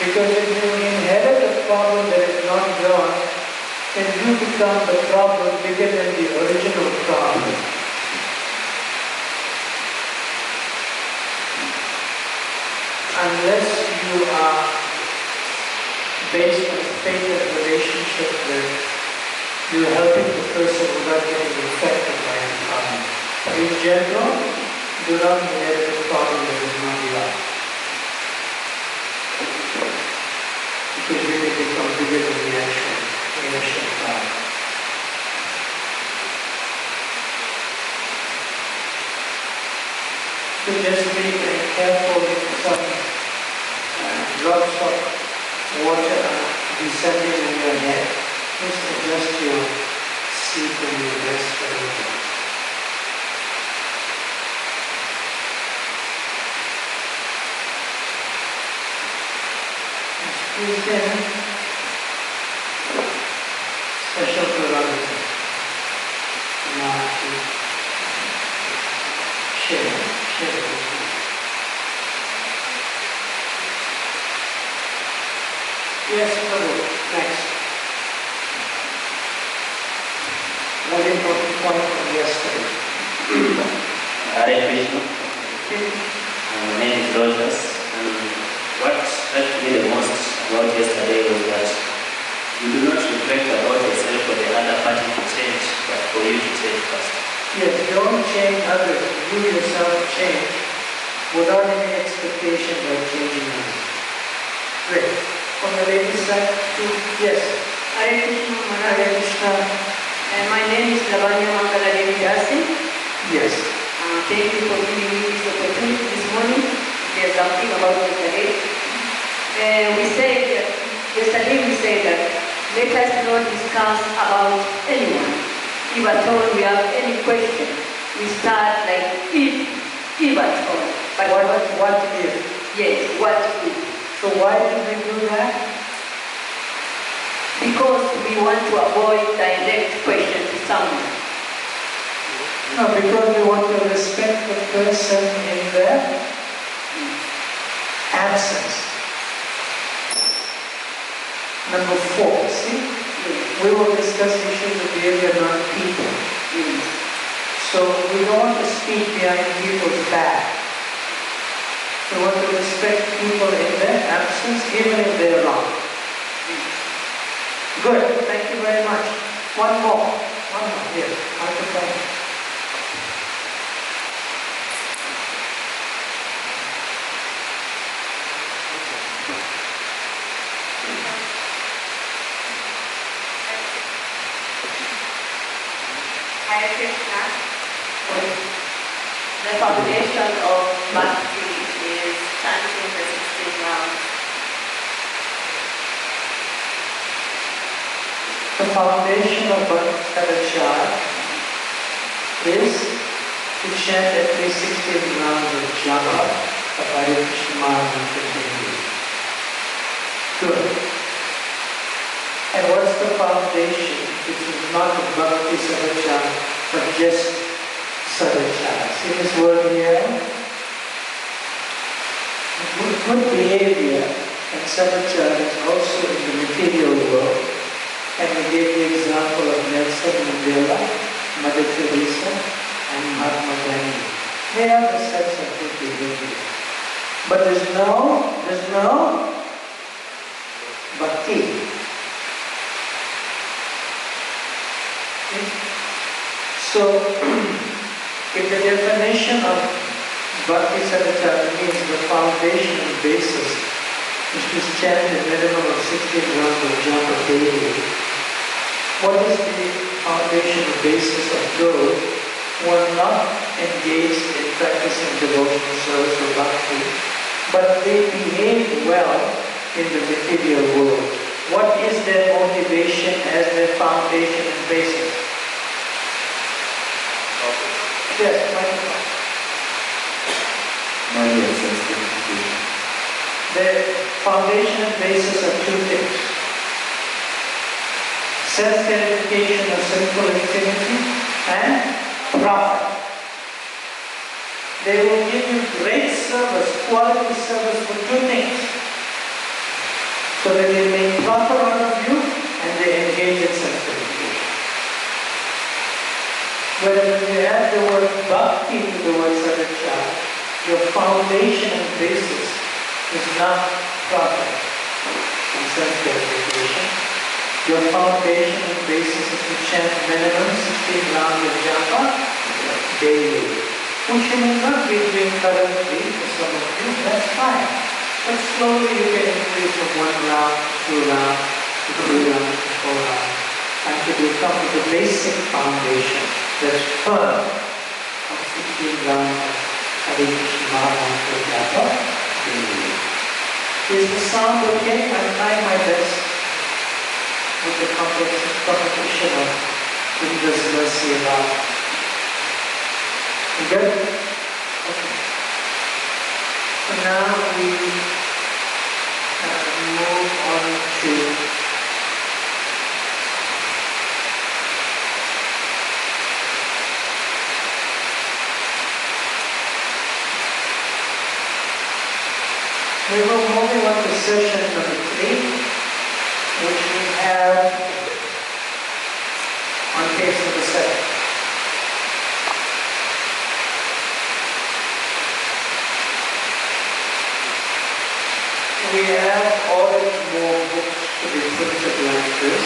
Because if you inherit a problem that is not yours, then you become the problem bigger than the original problem. Unless you are based on faith and relationship with you helping the person without getting infected by the problem. In general, do not inherit a problem that is not yours. Because you may become bigger than the actual problem. to just be very careful with some drops of water descending on your head. Just adjust your seat and your rest a little. Squeeze in special prerogative. Now share with me. Yes, Prabhu. Next. Very important point from yesterday. Hare Krishna. My name is Rogers, and what struck me the most about yesterday was that you do not reflect about yourself for the other party to change, but for you to change first. Yes, don't change others. You yourself change without any expectation of changing others. Great. From the ladies' side, yes. Hare Krishna Maharaj. Hare Krishna. My name is Lavanya Mangala Devi Dasi. Yes. Thank you for giving me this opportunity this morning. We are talking about yesterday. Yesterday we said that let us not discuss about anyone. If at all we have any question, we start like if at all. But what if? Yes, what if? So why did we do that? Because we want to avoid direct question to someone. No, because we want to respect the person in their absence. Number 4, see? We will discuss issues of behavior, not people. So we don't want to speak behind people's back. We want to respect people in their absence, even if they're wrong. Good, thank you very much. One more. Here, microphone. Hare Krishna. The foundation of Bhakti is chanting the 16 rounds. The foundation of Bhakti Sadacara is to chant at least 16 rounds of japa of Hare Krishna mantra daily. Good. And what's the foundation? Which is not Bhakti Sadacara, but just Sadacara. See this word here? Good behavior and Sadacara is also in the material world. And we gave the example of Nelson Mandela, Mother Teresa, and Mahatma Gandhi. They are the sets of good behavior. But there's no bhakti. Okay? So, if the definition of Bhakti Sadacara means the foundation and basis is to chant a minimum of 16 rounds of japa daily, what is the foundation and basis of those who are not engaged in practicing devotional service or bhakti, but they behave well in the material world? What is their motivation as their foundation and basis? Yes, microphone. The foundation and basis are two things. Self-gratification of sinful activity and profit. They will give you great service, quality service for two things. So that they make profit out of you and they engage in self-gratification. Whereas when you add the word bhakti to the word sadacara, your foundation and basis is not profit and self-gratification. Your foundation and basis is to chant minimum 16 rounds of japa daily, which you may not be doing currently for some of you, that's fine. But slowly you can increase from 1 round, 2 rounds, to 3 rounds, to 4 rounds, until you come to the basic foundation that's firm of 16 rounds of Hare Krishna Mahamantra Japa. Is the sound okay? I'm trying my best with the competition of Indra's mercy and love. Good? Okay. So now we move on to we will moving on to session number 3, which we have on page number 7. We have ordered more books to be printed like this.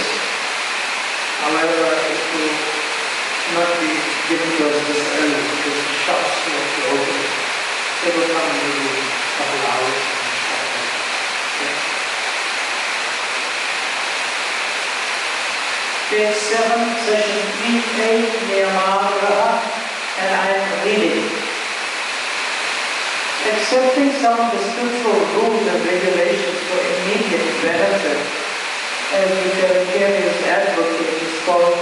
However, it will not be given to us this early because the shops have to open. They will come in maybe a couple hours. Page 7, session 3A, Niyamagraha, and I am reading. Accepting some of the spiritual rules and regulations for immediate benefit, as the Vegetarians advocate, is called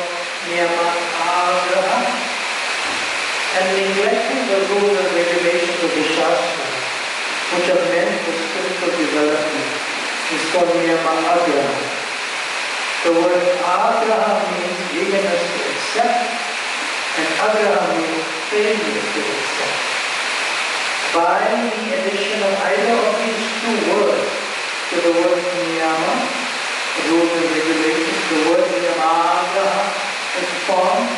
Niyamagraha, and neglecting the rules and regulations of the Shastra, which are meant for spiritual development, is called Niyamagraha. The word agraha means eagerness to accept, and agraha means failure to accept. By the addition of either of these two words to the word niyama, rules and regulations, the word niyamagraha is formed.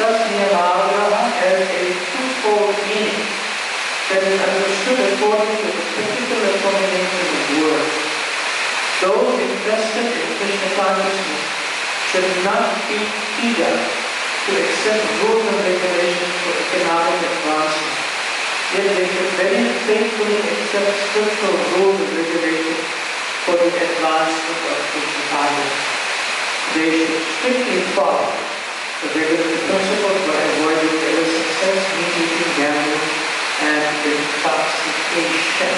Thus niyamagraha has a twofold meaning that is understood according to the particular combination of words. Those invested in Krishna consciousness should not be eager to accept rules and regulations for economic advancement. Yet they should very faithfully accept spiritual rules and regulations for the advancement of Krishna consciousness. They should strictly follow the regulatory principles for avoiding illicit sex, meat eating, gambling, and intoxication.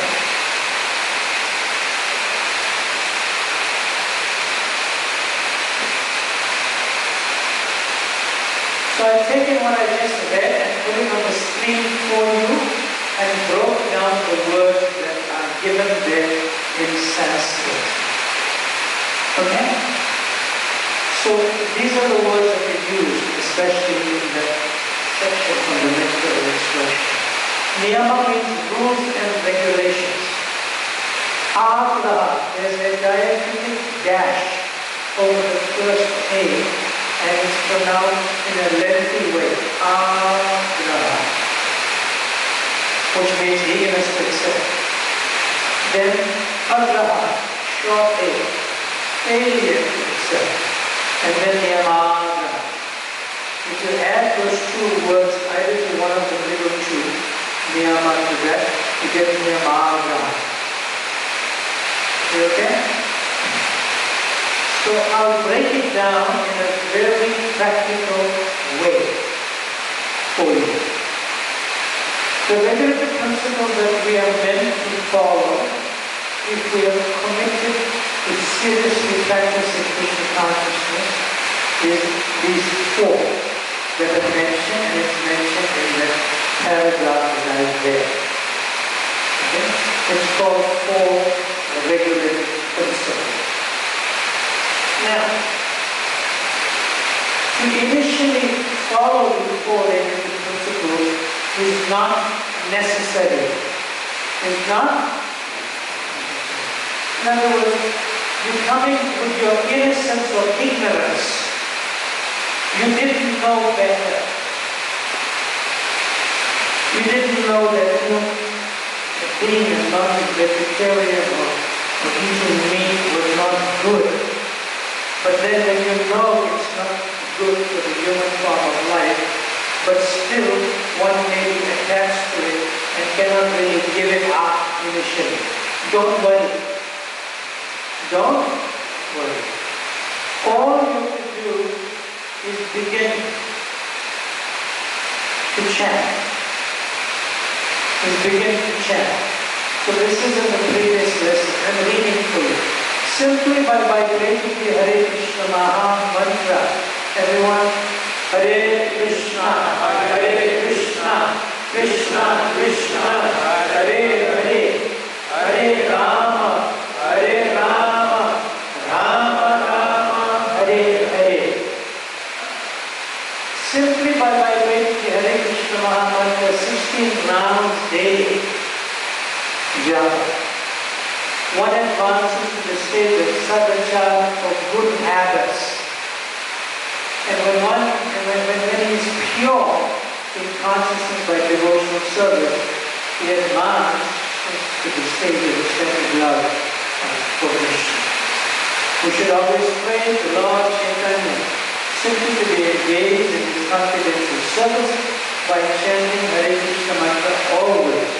So I've taken what I just read and put it on the screen for you and broke down the words that are given there in Sanskrit. Okay? So these are the words that are used, especially in the section on the mental expression. Niyama means rules and regulations. Agraha, there's a diacritic dash over the first A, and it's pronounced in a lengthy way, agraha, which means eagerness to accept. Then agraha, short a, failure to accept. And then niyamagraha. If you add those two words either to one of the middle two, niyama to that, you get niyamagraha. You okay? So I'll break it down in a very practical way for you. The regulatory principles that we are meant to follow if we are committed to seriously practicing Krishna consciousness is these 4 that are mentioned, and it's mentioned in the paragraph that I read. Okay? It's called 4 regulatory principles. Now, to initially follow the 4 regulatory principles is not necessary. It's not. In other words, you coming with your innocence or ignorance. You didn't know better. You didn't know that being a non-vegetarian or eating meat was not good. But then when you know it's not good for the human form of life, but still one may be attached to it and cannot really give it up initially. Don't worry. Don't worry. All you have to do is begin to chant. we begin to chant. So this is in the previous lesson. I'm reading for you. Simply by vibrating the Hare Krishna Maha Mantra. Everyone, Hare Krishna, Krishna Krishna, Hare Hare, Hare Rama, Rama Rama, Hare Hare. Simply by vibrating the Hare Krishna Maha Mantra 16 rounds daily, one advances to the state of Sadacara, of good habits. And when he is pure in consciousness by devotional service, he advances to the state of ecstatic love for Krishna. We should always pray to Lord Chaitanya simply to be engaged in his confidential service by chanting Hare Krishna mantra always.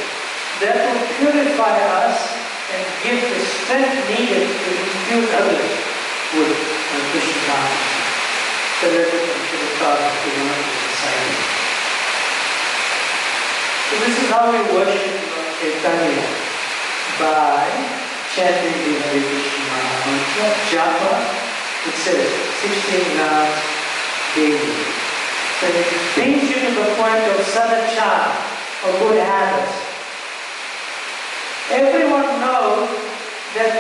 That will purify us and give the strength needed to infuse others with Krishna consciousness. So let us consider God to learn the society. So this is how we worship Lord Chaitanya, by chanting the Hare Krishna mantra, japa, it says 16 rounds daily. So it brings you to the point of Sadacara, or good habits. Everyone knows that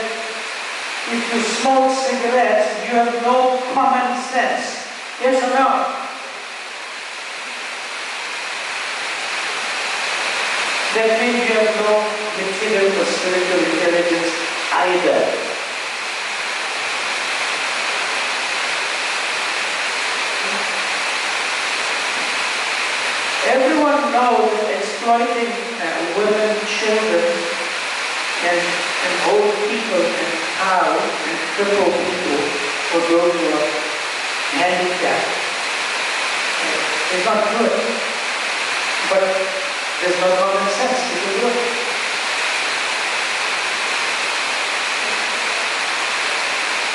if you smoke cigarettes, you have no common sense. Yes or no? That means you have no material or spiritual intelligence either. Everyone knows that exploiting women, children, and old people, and cows, and crippled people, or those who are handicapped, is not good. But there's no common sense to do it.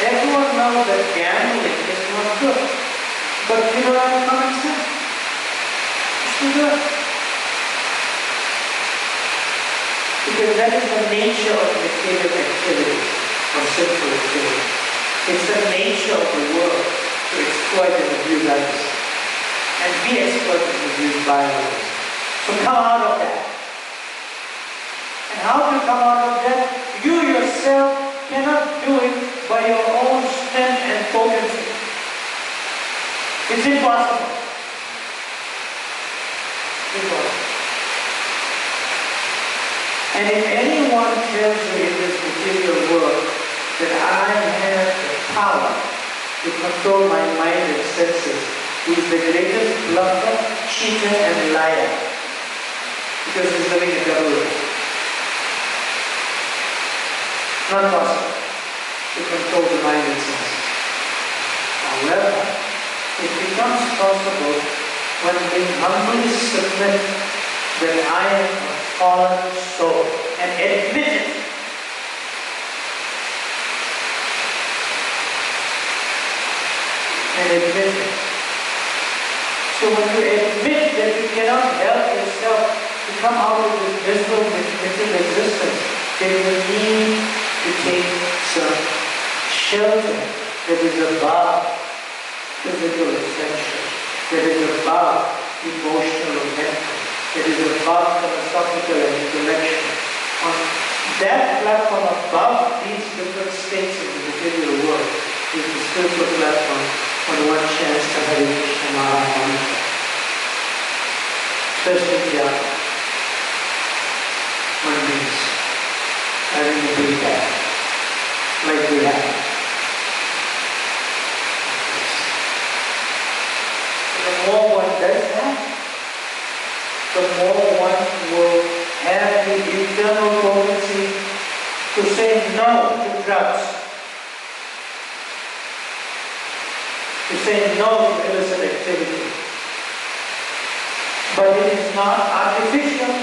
Everyone knows that gambling is not good, but you don't have common sense. You should do it. Because that is the nature of material activity, or sinful activity. It's the nature of the world to exploit and abuse others, and be exploited and abused by others. So come out of that. And how to come out of that? You yourself cannot do it by your own strength and potency. It's impossible. Impossible. And if anyone tells you in this material world that I have the power to control my mind and senses, he is the greatest bluffer, cheater, and liar. Because he's living a double life. Not possible to control the mind and senses. However, it becomes possible when we humbly submit that I am a fallen soul and admit it. And admit it. So when you admit that you cannot help yourself to come out of this miserable material existence, then you need to take some shelter that is above physical essentials, that is above emotional or mental, that is above philosophical and intellectual. On that platform above these different states of the material world is the spiritual platform when one chants the Hare Krishna Maha Mantra. Especially japa. One means having a big bag, like we have. The more one does that, the more one will have the internal potency to say no to drugs, to say no to illicit activity. But it is not artificial.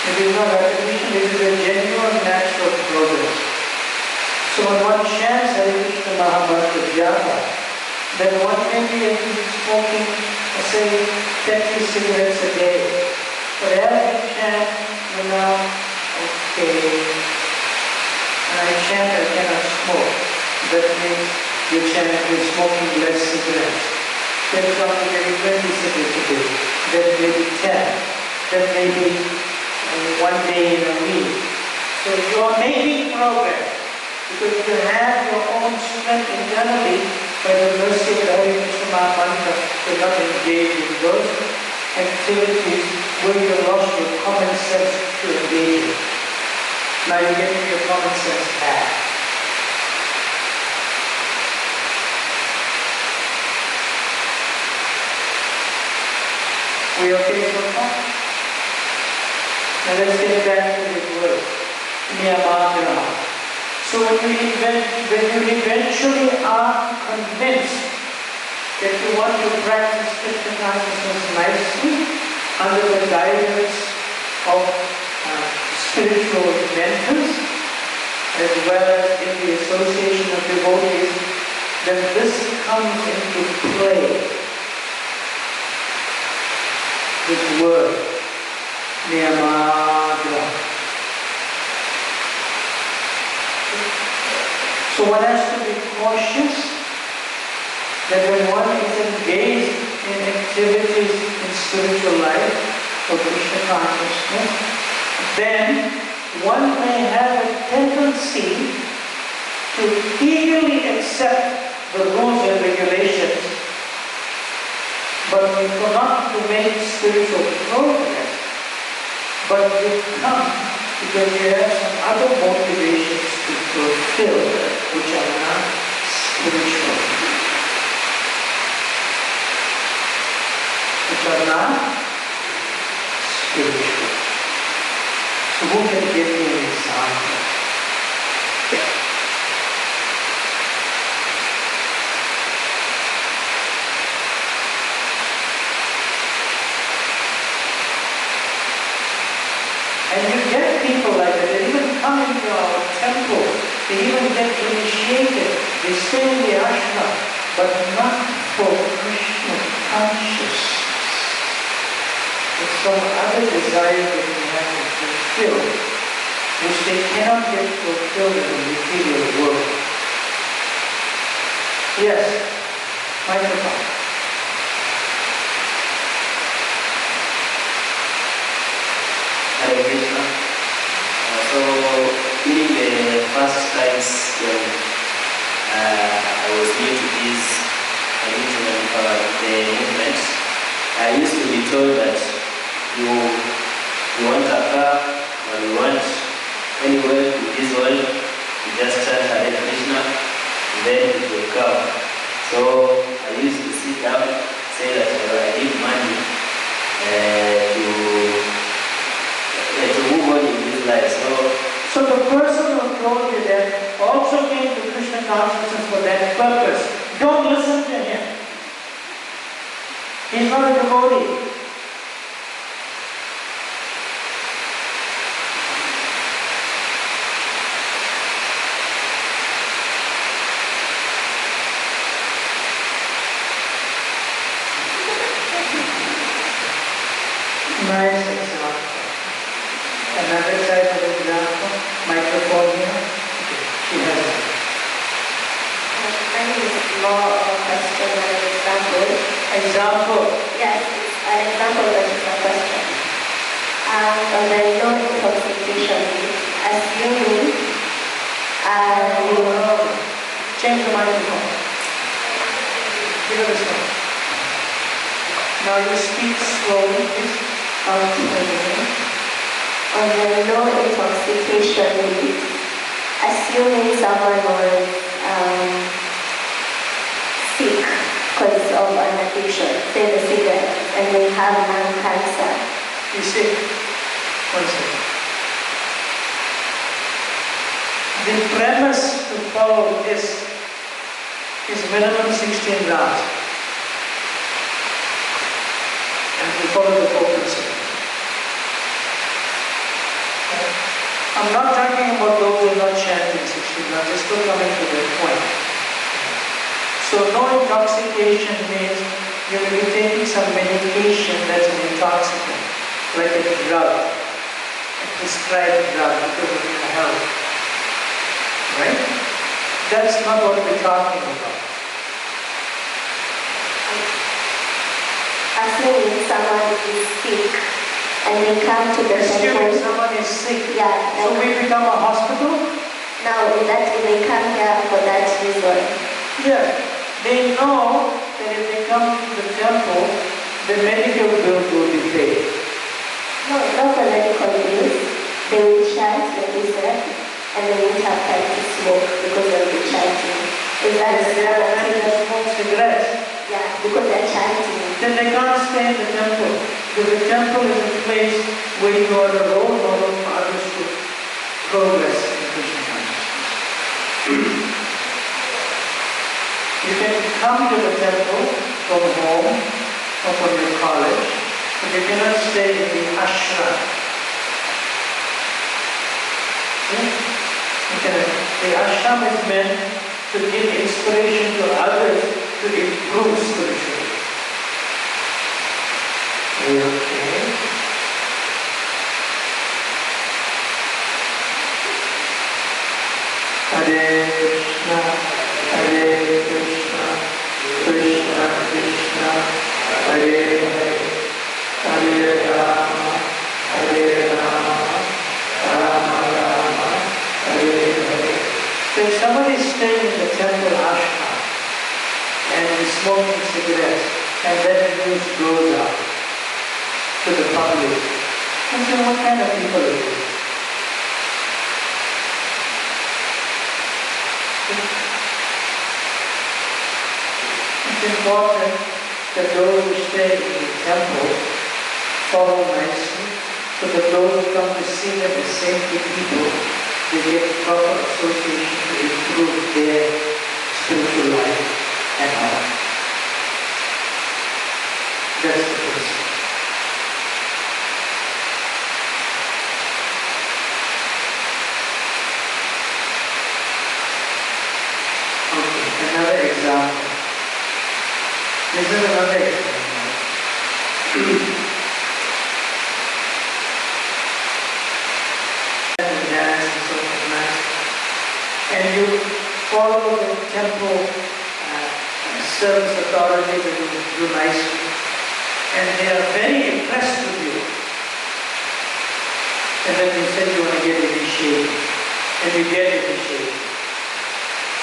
It is not artificial, it is a genuine natural progress. So when one chants Hare Krishna Maha Mantra japa, then one may be smoking, say, 30 cigarettes a day. as you chant, okay, and I chant, I cannot smoke. That means you chant, you're smoking less cigarettes. Then probably maybe 20 cigarettes a day. Then maybe 10. Then maybe 1 day in a week. So you are making progress. Because you have your own strength internally by the mercy of the Hare Krishna Mahamantra. You're not engaged in those activities where you lost your common sense to engage in. Now you're getting your common sense back. We okay so far? Now let's get back to this word. Niyamagraha. So when you eventually are convinced that you want to practice Krishna consciousness nicely under the guidance of spiritual mentors as well as in the association of devotees, then this comes into play. This word, Niyamagraha. So one has to be cautious that when one is engaged in activities in spiritual life or Krishna consciousness, then one may have a tendency to eagerly accept the rules and regulations, but not to make spiritual progress, but you come because you have some other motivations to fulfill which are not spiritual. Which are not spiritual. So who can give me an example? And you get people like that, they even come into our temple, they even get initiated, they stay in the ashram, but not for Krishna consciousness. It's some other desire that they have to fulfill, which they cannot get fulfilled in the material world. Yes, microphone. Hare Krishna. So during the first times when I was new to this the movement, I used to be told that you want a car or you want anywhere in this world, you just chant Hare Krishna, then it will come. So I used to sit down, say that I need money to move on in this life. So the person who told you that also came to Krishna consciousness for that purpose. Don't listen to him. He's not a devotee. Nice example. Another type of example, microphone here. She has it. I think it's more of a question than an example. Example. Yes, it's an example that is a question. On the no intoxication, assuming Change the microphone. Give it a stop. Now you speak slowly, please. on the no intoxication leave, assuming someone was sick because of an addiction, say the cigarette, and they have lung cancer. You see, one second. The premise to follow this is minimum 16 rounds. And we follow the four principles. I'm not talking about those who are not chanting 16 rounds, I'm still coming to that point. So no intoxication means you'll be taking some medication that's an intoxicant. like a drug, a prescribed drug because of your health. Right? That's not what we're talking about. Assuming someone is sick and they come to the Assuming temple. someone is sick. Yeah. So we become a hospital? Now that they come here for that reason. Yes. They know that if they come to the temple, the medical bills will be paid. No, not the medical bills. They will chant, like we said, and they won't have time to smoke because they'll be chanting. Is that Yes, they have time to smoke cigarettes. Yeah, because they're chanting. Then they can't stay in the temple. Because the temple is a place where you are a role model for others to progress in Krishna consciousness. You can come to the temple from home or from your college, but you cannot stay in the ashram. The ashram is meant to give inspiration to others to improve spiritually. Okay. Hare Krishna, Hare Krishna, Krishna Krishna, Hare Hare, Hare Rama, Hare Rama, Rama Rama, Hare Hare. So if somebody is staying in the temple ashram and is smoking cigarettes and that news goes out to the public, I say, what kind of people are these? It's important that those who stay in the temple follow nicely, so that those who come to see them as saintly people, they get proper association to improve their spiritual life and heart. That's the principle. Okay, another example. This is another example. And dance and so forth, and you follow the temple service authorities and you do nicely, and they are very impressed with you. And then you say you want to get initiated, and you get initiated.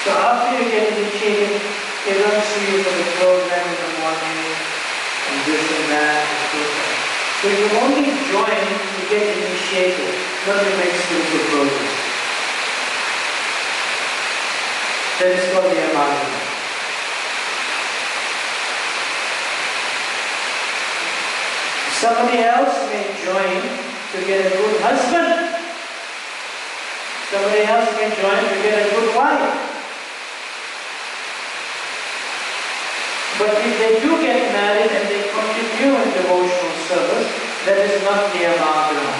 So after you get initiated, they don't see you for the program in the morning, and this and that, and so forth. So you only join to get initiated, not to make spiritual progress. That is called the amalgam. Somebody else may join to get a good husband. Somebody else may join to get a good wife. But if they do get married and they continue in devotional service, that is not niyamagrama.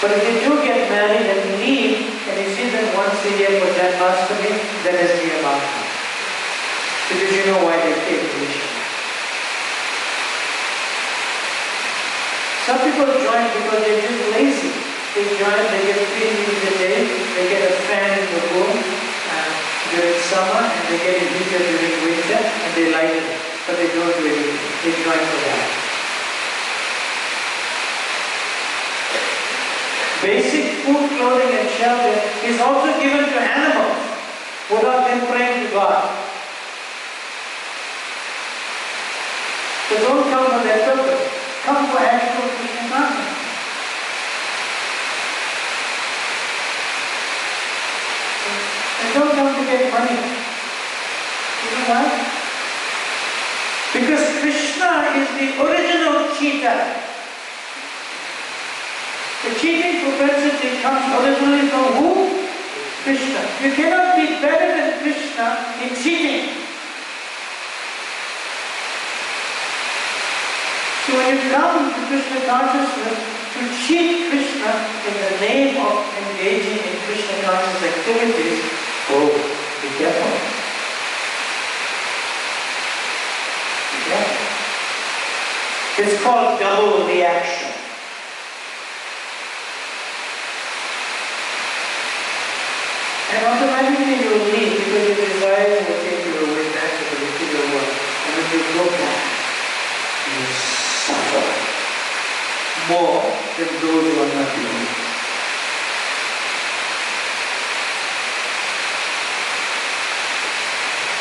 But if they do get married and leave, and you see them once a year for Janmashtami, that is niyamagrama. Because you know why they take permission. Some people join because they're just lazy. They join, they get 3 meals a day, they get a fan in the room during summer, and they get a heater during winter, and they like it, but they don't do anything. They join for that. Basic food, clothing, and shelter is also given to animals without them praying to God. So don't come for that purpose. Come for actual Krishna consciousness. And don't come to get money. You know why? Because Krishna is the original cheater. The cheating propensity comes originally from who? Krishna. You cannot be better than Krishna in cheating. So when you come to Krishna consciousness to cheat Krishna in the name of engaging in Krishna conscious activities, oh, be careful. Be careful. It's called double reaction. And automatically you will leave because your desires will take you away back to the material world. And when you go back, you suffer more than those who are not believing.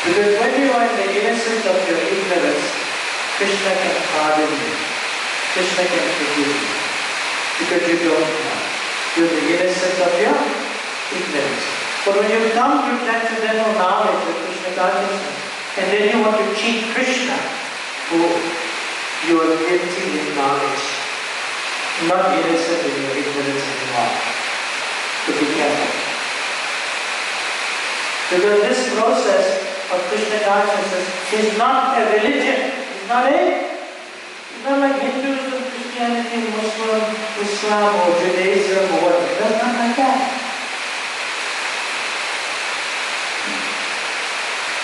Because when you are in the innocence of your ignorance, Krishna can pardon you. Krishna can forgive you. Because you don't know. You're the innocence of your ignorance. But when you come to transcendental knowledge of Krishna consciousness, and then you want to cheat Krishna, you are guilty in knowledge, not innocent in your ignorance anymore. So be careful. Because this process of Krishna consciousness is not a religion. It's not like Hinduism, Christianity, Muslim, Islam, or Judaism, or whatever. That's not like that.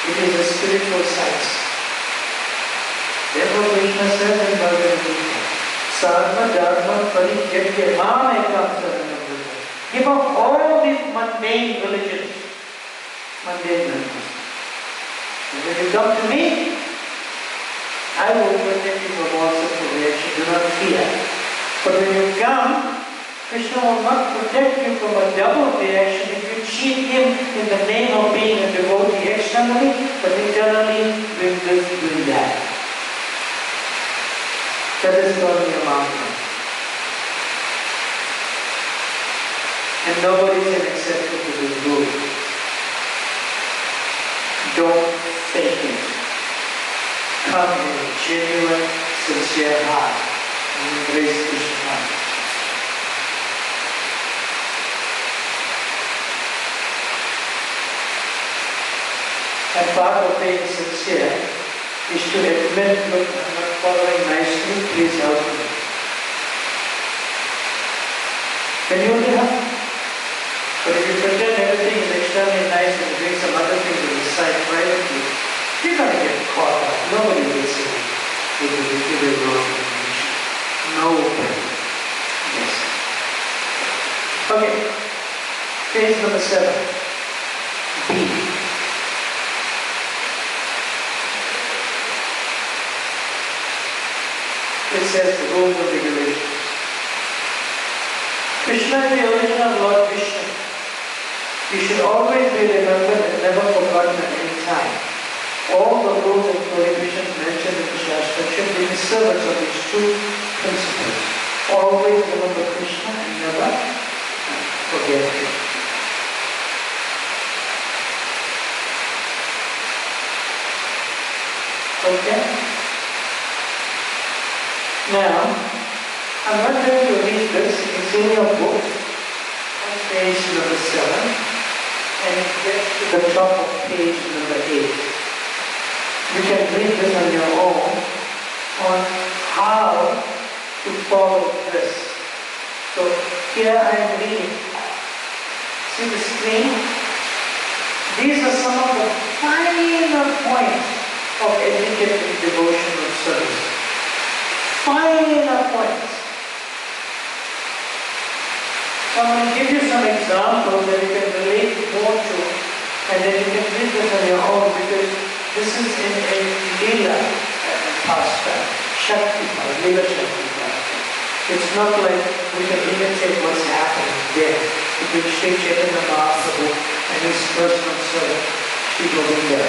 It is a spiritual science. Therefore Krishna says in Bhagavad Gita, Sarva Dharma Parityajya Mam Ekam Saranam Vrata. Give up all these mundane religions, mundane religions. And when you come to me, I will protect you from all such reaction. Do not fear. But when you come, Krishna will not protect you from a double reaction if you cheat him in the name of being a devotee externally, but internally doing this, doing that. That is called a mantra. And nobody can accept it to be good. Don't fake it. Come in a genuine, sincere heart and embrace Krishna. And part of being sincere is to admit, look, I'm not following nicely, please help me. Then you will be happy. But if you pretend everything is externally nice and doing some other things on the side privately, you're going to get caught up. Nobody will say it will give you wrong information. Nobody. Yes. Okay. Page number 7. B. It says the rules and regulations. Krishna is the original Lord Vishnu. You should always be remembered and never forgotten at any time. All the rules and prohibitions mentioned in the Shastra should be the servants of these two principles. Always remember Krishna and never forget him. Okay? Now, I'm not going to read this. It's in your book, on page number 7, and it gets to the top of page number 8. You can read this on your own on how to follow this. So here I am reading. See the screen? These are some of the finer points of educated devotional service. Finer points. So I'm going to give you some examples that you can relate more to, and then you can read this on your own, because this is in a lila pastime, Shakti pastime, lila Shakti pastime. It's not like we can imitate what's happening there between Sri Chaitanya Mahaprabhu and his personal servant, Sri Govinda.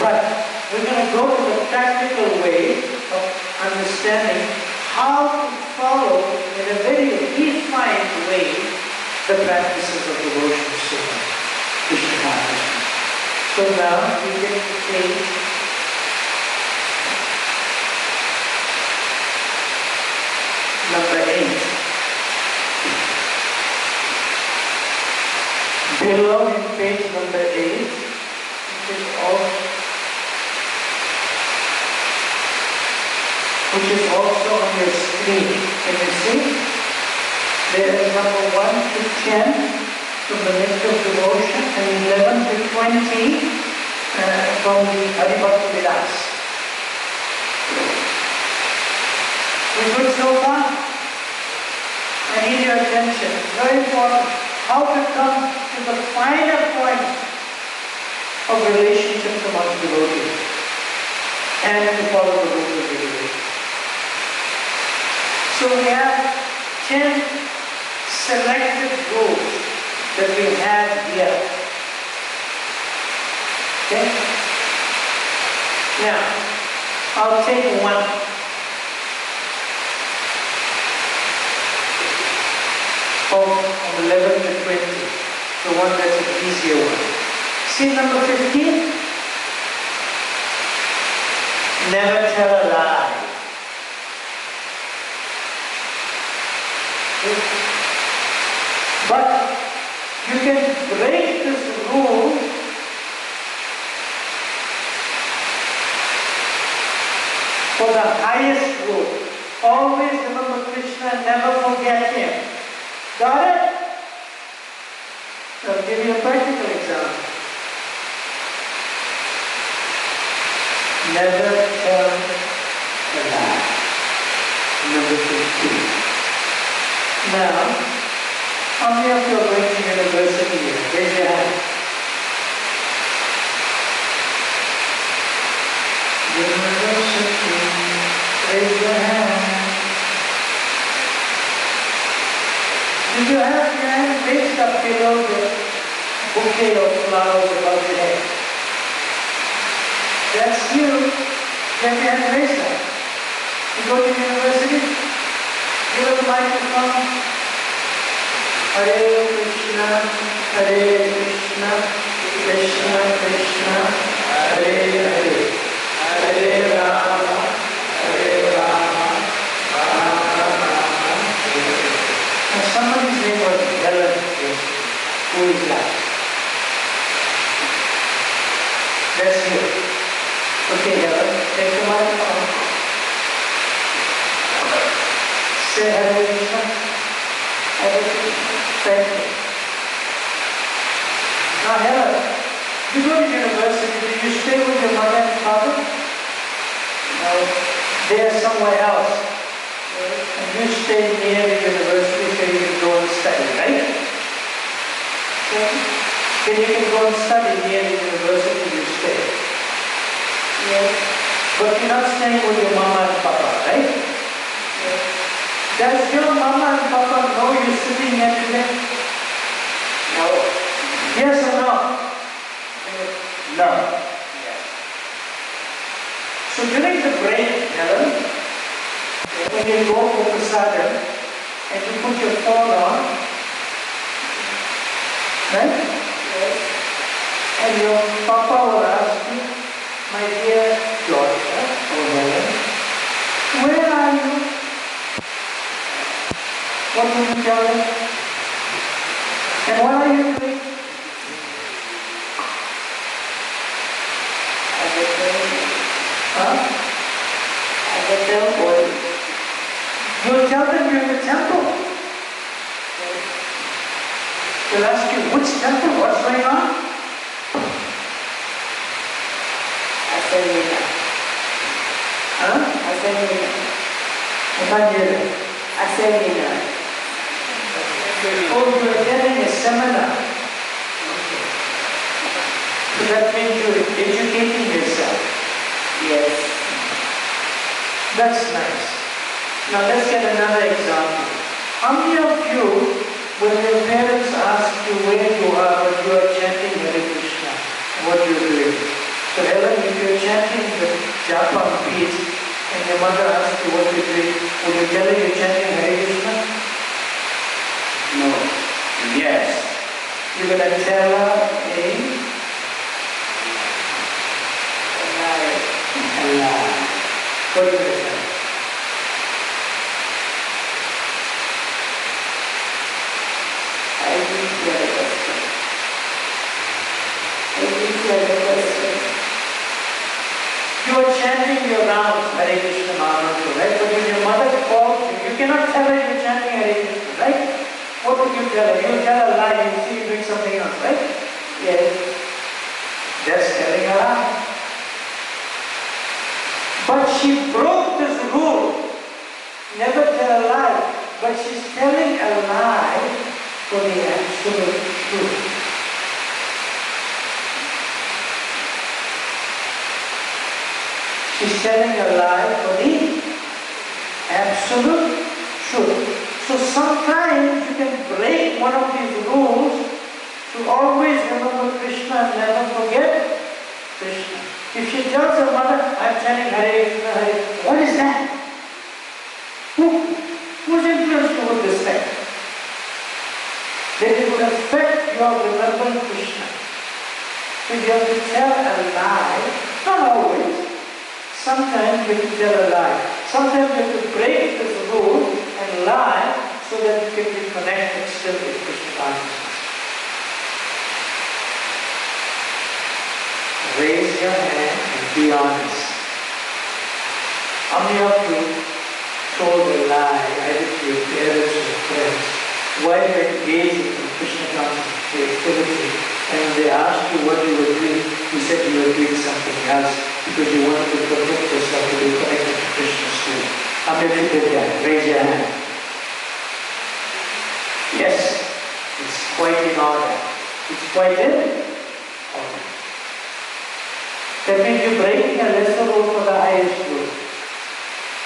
But we're going to go to the practical way of understanding how to follow in a very refined way the practices of devotional service, Krishna consciousness. So now we get to page number 8. Below in page number 8, which is also on your screen. Can you see? There is number 1 to 10 from the list of devotion, and 11 to 20 from the Bhakti Brhat. We good so far? I need your attention. Very important. How to come to to the finer point of relationships amongst devotees and to follow the rules of regulation. So we have 10 selected rules that we have here. Okay? Now, I'll take one. From 11 to 20, the one that's an easier one. See number 15? Never tell a lie. But you can break this rule for the highest rule. Always remember Krishna and never forget Him. Got it? I'll give you a practical example. Never tell a lie. Number 15. Now, how many of you are going to university here? Raise your hand. University. Raise your hand. Did you have your hand raised up below the bouquet of flowers above your head? That's you. You have your hand raised up. You go to university, give us the microphone. Hare Krishna, Hare Krishna, Krishna Krishna, Hare Hare, Hare Rama, Hare Rama, Rama Rama, Hare Hare. Now somebody's name was Helen. Who is that? That's you. Okay, Helen, take the microphone. Say Hare Krishna. Hare Krishna. Thank you. Now Helen, you go to university, do you stay with your mother and father? No. They are somewhere else. And you stay near the university so you can go and study, right? Then you can go and study near the university you stay. Yes. But you're not staying with your mama and papa, right? Yes. Does your mama and papa know you're sitting here today? No. Yes or no? No. Yes. So during the break, Helen, when you go for prasadam and you put your phone on, right? Yes. And your papa will ask you, my dear daughter, or Helen, where are you? What will you tell them? And what are you doing? At the temple. You'll tell them you're in the temple. They'll ask you, which temple? What's going on? Asamina. Huh? Asamina. I can't hear it. Asamina. Oh, you're attending a seminar. Okay. So that means you're educating yourself. Yes. That's nice. Now let's get another example. How many of you, when your parents ask you where you are, but you are chanting Hare Krishna, what you're doing? So Helen, if you're chanting the japa beads, and your mother asks you what you're doing, would you tell her you're chanting Hare Krishna? No. Yes. You're going to tell her a lie. What are you going to tell her? I didn't hear the question. You are chanting your rounds, Hare Krishna Maharaj, right? But if your mother calls you, you cannot tell her you're chanting Hare Krishna, right? What would you tell her? You tell a lie, you see you doing something else, right? Yes. Just telling a lie. But she broke this rule. Never tell a lie. But she's telling a lie for the absolute truth. She's telling a lie for the absolute truth. So sometimes you can break one of these rules to always remember Krishna and never forget Krishna. If she tells her mother, I'm chanting Hare Krishna, Hare, what is that? Who's influenced you with this thing? Then it would affect your remembering Krishna. So you have to tell a lie, not always. Sometimes you have to tell a lie. Sometimes you have to break this rule and lie so that you can be connected still with Krishna consciousness. Raise your hand and be honest. How many of you told a lie, either to your parents or friends, while you're engaging in Krishna consciousness activity, and when they asked you what you were doing, you said you were doing something else because you wanted to protect yourself to be connected to Krishna still? How many of you did that? Raise your hand. Yes, it's quite in order. It's quite in order. That means you're breaking a lesser rule for the highest rule.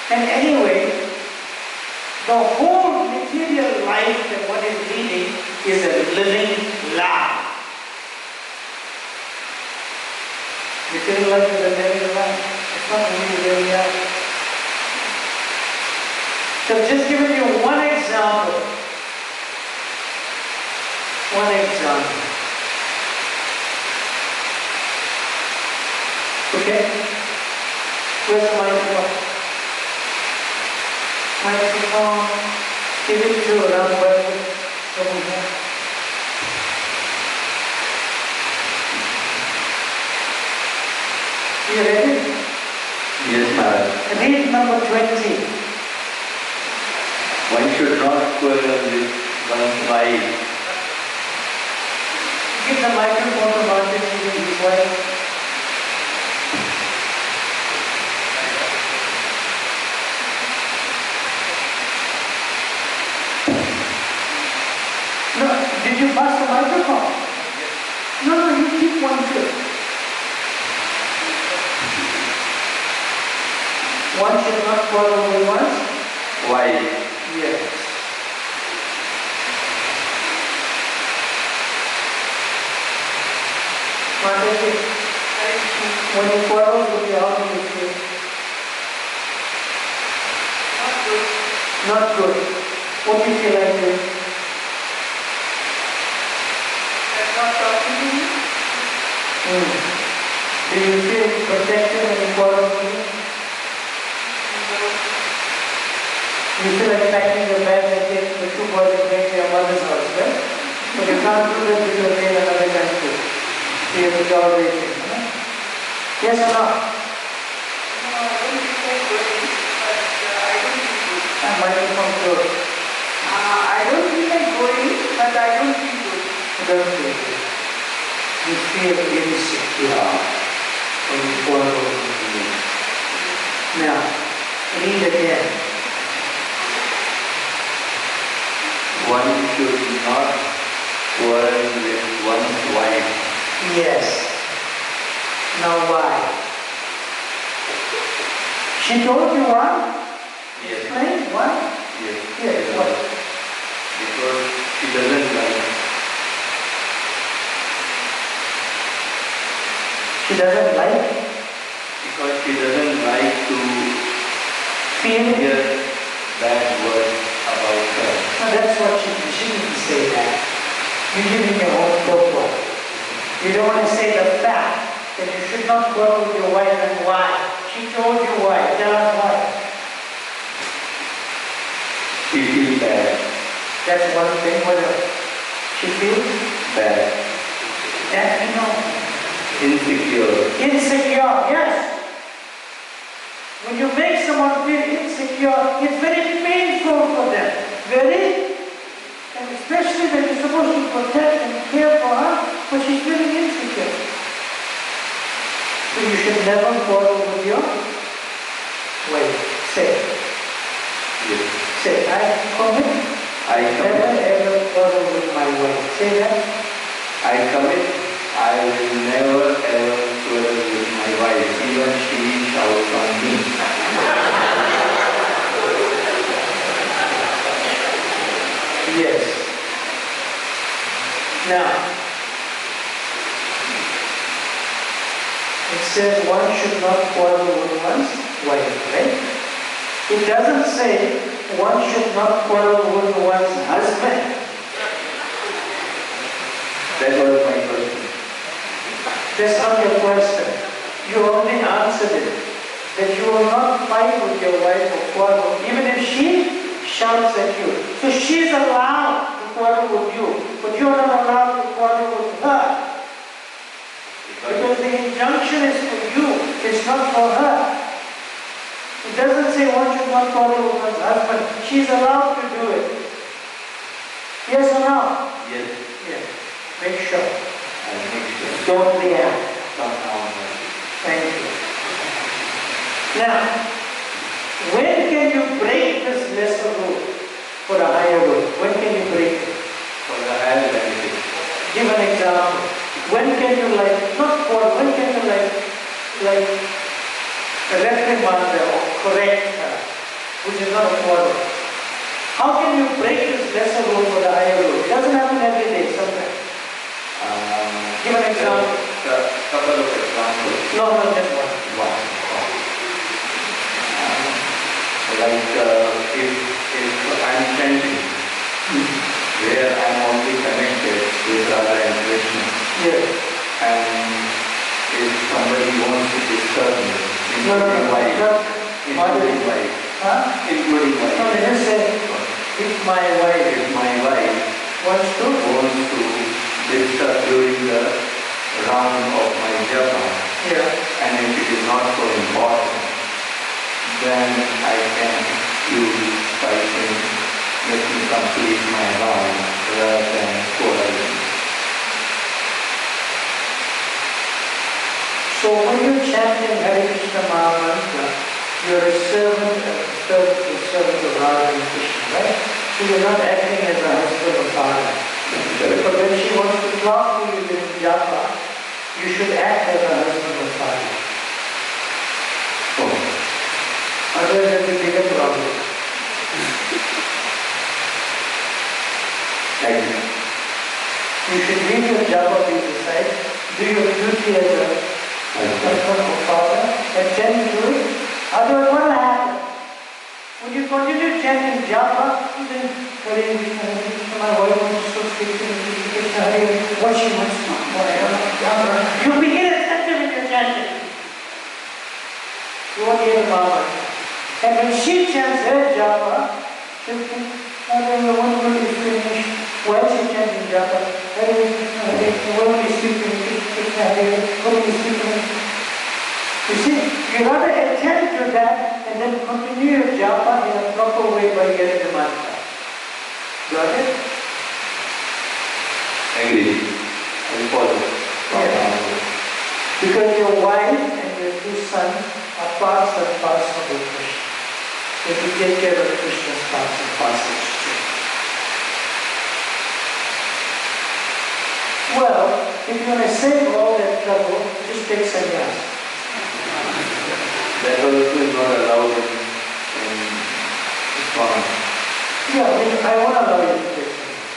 And anyway, the whole material life that one is leading is a living lie. Material life is a living lie. It's not really real life. So I've just given you one example. One example. Okay? Where's the microphone? Microphone. Give it to around over here. You ready? Yes, Maharaj. Read number 20. One should not quarrel with one's wife. Give the microphone to Martin to his wife. No, did you pass the microphone? No, you keep one too. One should not quarrel with one's Wife. yes. Martin, when you quarrel with your husband, you feel not good. What do you feel like doing? Not talking to me. Do you feel protected when you quarrel with him? You feel like packing your bags and taking the two boys and going to your mother's house, right? But you can't do that because they're in another country. So you have to tolerate it. Huh? Yes or no? No, I don't think I'm going, but I don't feel good. And microphone closed. I don't think I'm going, but I don't feel good. You don't feel good. You feel insecure when you quarrel with him. Now, read again. One should not quarrel with one's wife. Yes. Now why? She told you why? Yes. Explain why? Yes. Yes, what? Because she doesn't like. She doesn't like Because she doesn't like to feel. hear bad words about her. No, that's what she didn't say that. You're giving your own purport. You don't want to say the fact that you should not quarrel with your wife and why. She told you why. Tell us why. She feels bad. That's one thing. What else? She feels Bad. that you know. Insecure. Insecure, yes. When you make someone feel insecure, it's very painful for them. Very. And especially when you're supposed to protect and care for her, but she's feeling insecure. So you should never quarrel with your wife. Say. Yes. Say, I commit. I Never commit. ever quarrel with my wife. Say that. I commit. I will never ever quarrel with my wife, even she out on me. Yes. Now, it says one should not quarrel with one's wife, right? It doesn't say one should not quarrel with one's husband. That was my question. That's not your question. You only answered it. That you will not fight with your wife or quarrel, even if she shouts at you. So she's allowed to quarrel with you, but you're not allowed to quarrel with her. Because the injunction is for you, it's not for her. It doesn't say one should not quarrel with one's husband. She's allowed to do it. Yes or no? Yes. Yes. Make sure. I'll make sure. Don't react. Thank you. Now, when can you break this lesser rule for a higher rule? When can you break it? For the higher benefit. Give an example. When can you when can you reprimand her or correct her, which is not a quarrel? How can you break this lesser rule for the higher rule? It doesn't happen every day, sometimes. Give an example. A couple of examples. No, just one. If I'm chanting, where I'm only connected with Radha and Krishna, Yes. and if somebody wants to disturb me, including wife, including wife, No, they just say, if my wife wants to disturb during the round of my japa, and if it is not so important, then I can use fighting, let me complete my round rather than quarreling. So when you're chanting Hare Krishna Maha Mantra, you're a servant of Radha and Krishna, right? So you're not acting as a husband or father. But when she wants to talk to you during japa, you should act as a husband or father. Otherwise there will be a bigger problem. You should leave your japa to the side, do your duty as a husband or father, and tend to it. Otherwise what will happen? When you continue chanting japa, then Hare Krishna, Hare Krishna, my wife wants to speak to me, Krishna, Hare, what she wants to do. You begin attentive in your chanting. You won't hear the Baba. And when she chants her japa, she'll think, when will you finish? Why is she chanting japa? Hare Krishna, Hare Krishna, when will you speak to me? Krishna, Hare, when will you speak to me? You see, you rather attend to that and then continue your japa in a proper way by getting the mantra. Got it? Agree. I follow. Yeah. Because your wife and your two sons are parts and parcel of Krishna. So you take care of Krishna's parts and parcels too. Well, if you want to save all that trouble, just take sannyas. That also is not allowed in ISKCON. Yeah, I want to allow you to take sannyas.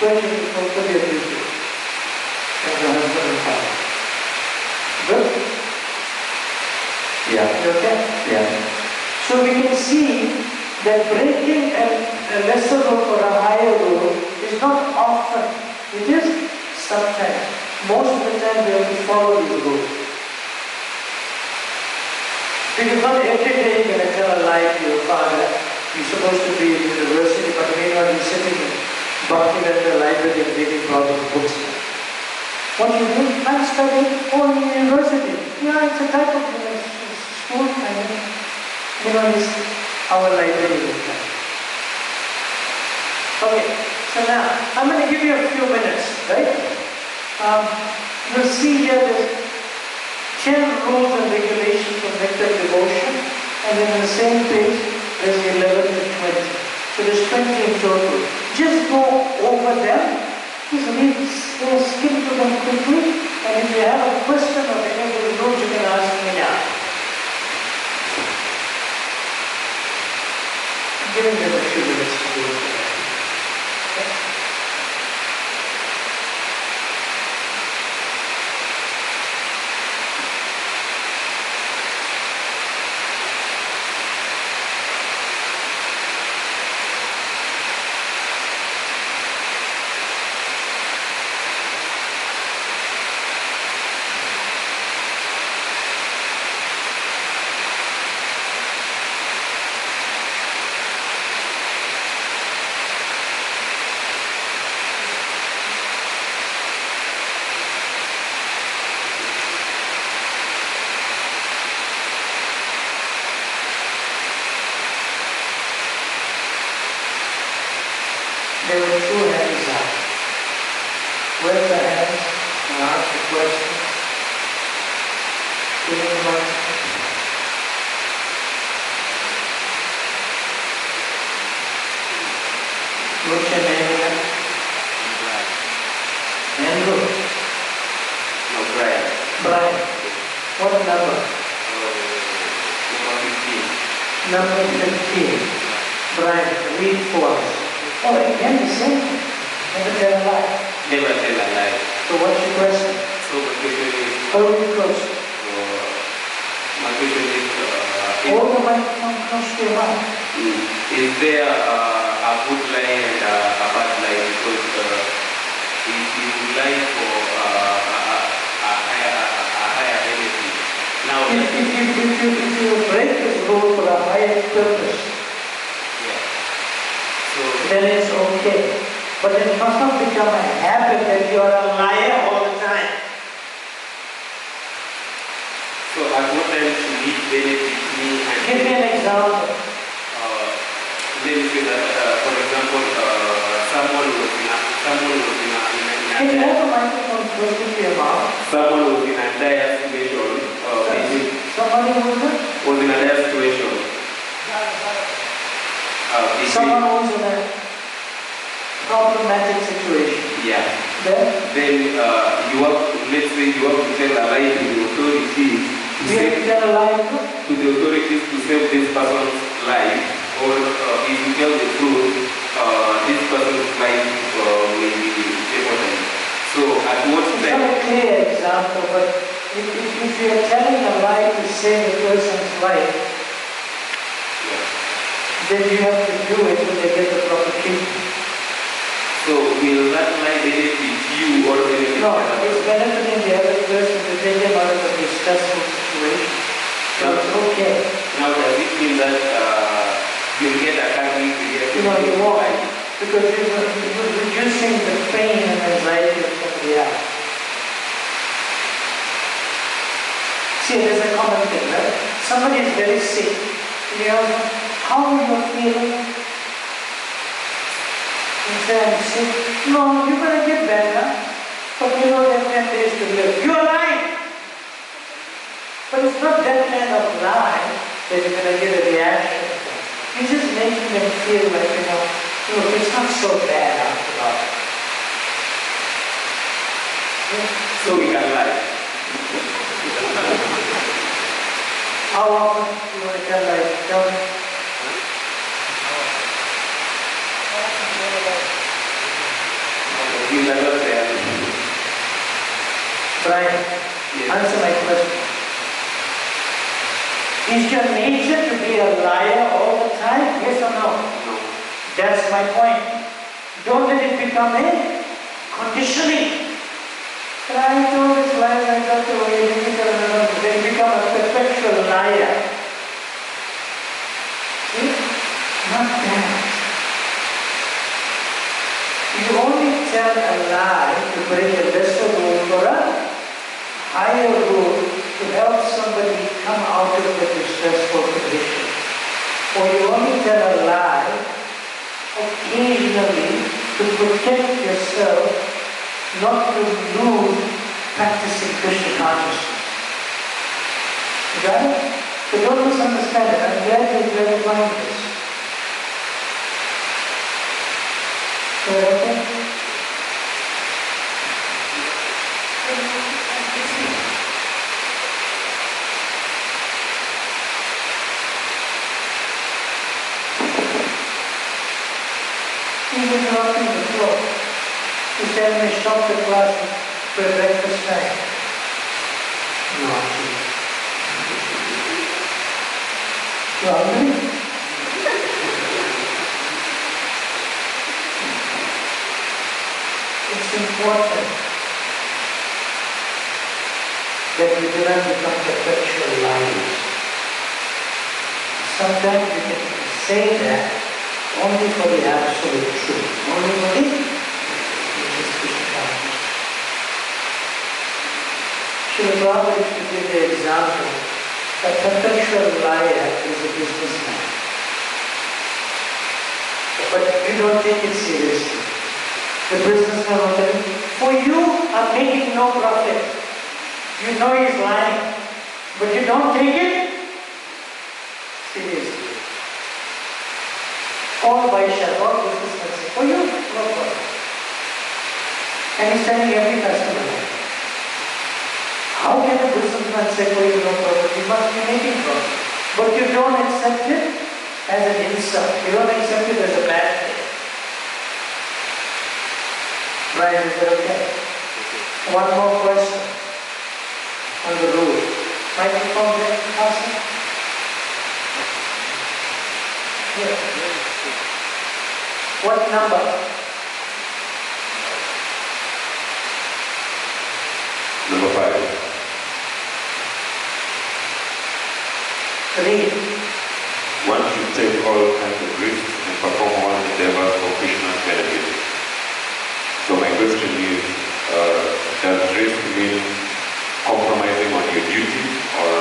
But you can fulfill your duty as a husband and father. Good? Yeah. You okay? Yeah. So we can see that breaking a lesser rule for a higher rule is not often. It is sometimes. Most of the time we have to follow these rules. Because not every day you're going to tell a lie to your father. You're supposed to be in university, but you may not be sitting in Bhakti Brhat library and reading problem books. What you do? I'm studying in university. Yeah, it's a type of school. It's our library is like. Okay, so now I'm going to give you a few minutes, right? You'll see here there's 10 rules and regulations for nectar devotion, and then on the same page there's 11 to 20. So there's 20 in total. Just go over them, just read, skim through them quickly, and if you have a question of any of those rules, you can ask me now. giving them a few minutes to do it. There were two hands up. Where's the hands? And ask the question. Feeling the mind? What's your name again? Andrew. No, Brian. Brian. What number? Number 15. Number 15. Brian, read for us. Oh, again the same. Never tell a lie. Never tell a lie. So what's your question? So my question is, Hold it close. my question is, Hold the microphone close to your mouth. is there a good lie and a bad lie? Because if you lie for a higher benefit, now If you break this rule for a higher purpose, yeah. So then it's okay. But it must not become a habit that you are a liar all the time. so at what time should it benefit me? And Give me an example. let me say that, for example, someone was in a Can you have the microphone close to your mouth? someone was in a dire situation. Somebody Was in a dire situation. Someone who's in a problematic situation. Yeah. Then you have, let's say you have to tell a lie to the authorities you have to tell a lie to the authorities to save this person's life, or if you tell the truth, this person's life may be jeopardized. So at what It's time? not a clear example, but if you are telling a lie to save a person's life, Yeah. then you have to do it when they get the proper treatment. So will that lie benefit you or benefit No, the other it's person? benefiting the other person to take them out of a distressful situation. So it's okay. Now does it mean that you'll get a karmic reaction? You know, you won't. Because you're reducing the pain and anxiety of somebody else. See, there's a common thing, right? Somebody is very sick. And you ask them, how are you feeling? You say, I'm sick. No, you're going to get better. But you know, there are 10 days to live. You're lying. But it's not that kind of lie that you're going to get a reaction. You're just making them feel like, look, it's not so bad after all. So we can lie. How often do you want to tell lies? Tell me. You never tell. Brian, answer my question. Is your nature to be a liar all the time? Yes or no? No. That's my point. Don't let it become a conditioning. I told this lies, I got to then become a perpetual liar. See? Not that. You only tell a lie to break a lesser rule for a higher rule to help somebody come out of the distressful condition. Or you only tell a lie occasionally to protect yourself not to lose practicing Krishna consciousness. You got it? So don't misunderstand it. I'm glad you're clarifying this. Is that okay? He's interrupting the flow. He's telling me stop the class for a breakfast time. Naughty. You hungry? It's important that we do not become perpetual liars. Sometimes we can say that only for the absolute truth, only for the which is Krishna. Srila Prabhupada used to give the example, a perpetual liar is a businessman. But you don't take it seriously. The businessman will tell you, for you, I'm making no profit. You know he's lying, but you don't take it seriously. All Vaishyas, all businessmen say, for you, no profit. And he's telling every customer that. How can a businessman say for you, no profit? You must be making profit. But you don't accept it as an insult. You don't accept it as a bad thing. Right, is that okay? One more question on the rule. Microphone there, Pastor? Here. What number? Number 5. Read. One should take all kinds of risks and perform all endeavors for Krishna's benefit. So my question is, does risk mean compromising on your duty, or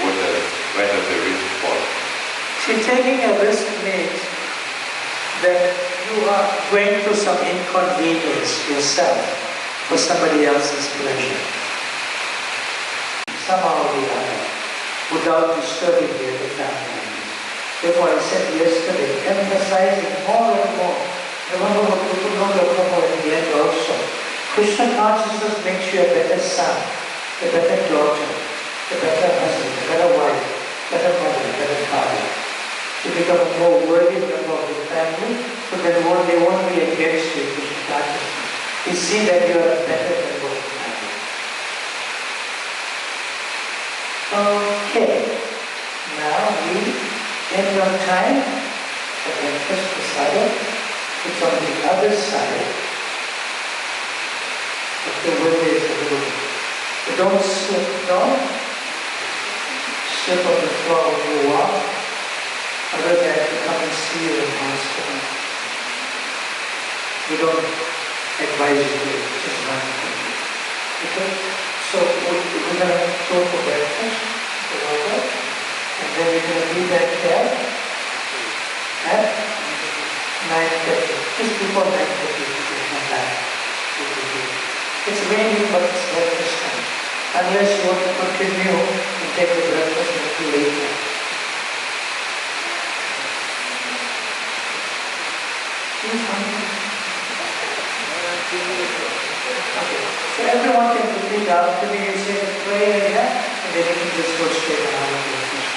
where does the risk fall? See, taking a risk means that you are going through some inconvenience yourself for somebody else's pleasure. Somehow or the other, without disturbing the other family. Therefore I said yesterday, emphasizing more and more. Remember what people know at the end also. Krishna consciousness makes you a better son, a better daughter, a better husband, a better wife, better mother, a better father. You become a more worthy member of the family, so that they won't be against you, Krishna consciousness. You see that you are a better member of the family. Okay. Now we end on time. The breakfast decided. It's on the other side of the window of the room. But don't slip, no? Slip on the floor when you walk. Others have to come and see you in the hospital. We don't advise you to just run. Okay? So we're going to go for breakfast, and then we're going to be back here at 9:30, just before 9:30 we come back. It's raining, but it's breakfast time. Unless you want to continue and take the breakfast a little later. Who's hungry? Okay. So everyone can repeat after me. You say the prayer here, and then you can just go straight on our breakfast.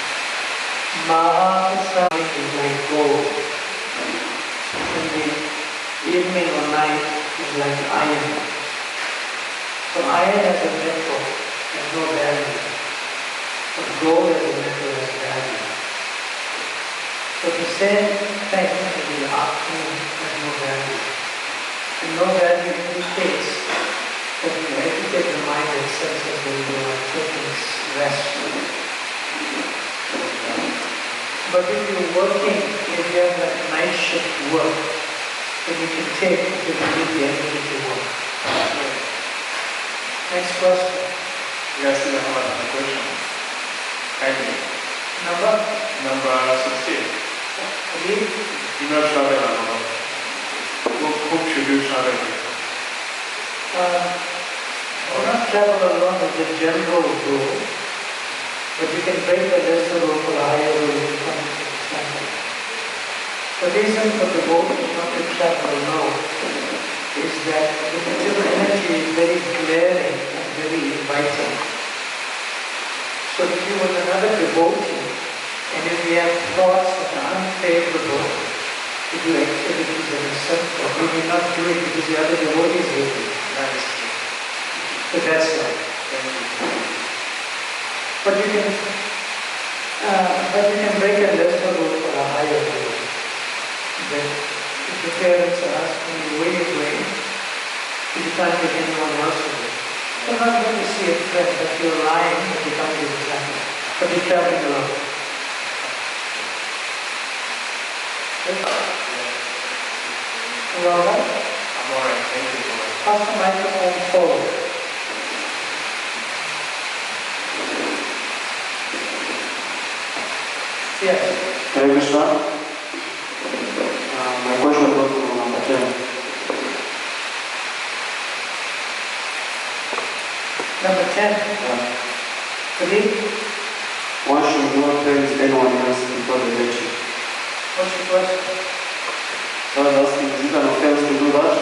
Maha is my goal. In the evening or night is like iron. So iron as a metal has no value. But gold as a metal has value. So the same thing in the afternoon has no value. And no value indicates that you educate the mind and senses when you are taking rest. But if you're working, if you have like night shift work, then you can take until you need the energy to work. Next question. Yes, I have a question. Kindly. Number 16. Read. Do not travel alone. Whom should you travel with? Do not travel alone is the general rule. But you can break the lesser rule for a higher rule if you come to the center. The reason for the boat not to travel alone is that the material energy is very glaring and very inviting. So if you were another devotee, and if we have thoughts that are unfavorable, to do activities in a circle. We may not do it because the other devotees will do it. That is true. So that's why. But you can break a lesser rule for a higher rule. That if your parents are asking you where you're going, if you can't take anyone else with you, you're not going to see a friend, but you're lying and you can't be traveling. But you're traveling alone. You all right? I'm alright, thank you so much. Pass the microphone forward. Yes. Hare Krishna. My question goes to number 10. Number 10. Read. One should not praise anyone else before the lecture. What's your question? So I was asking, is it an offense to do that?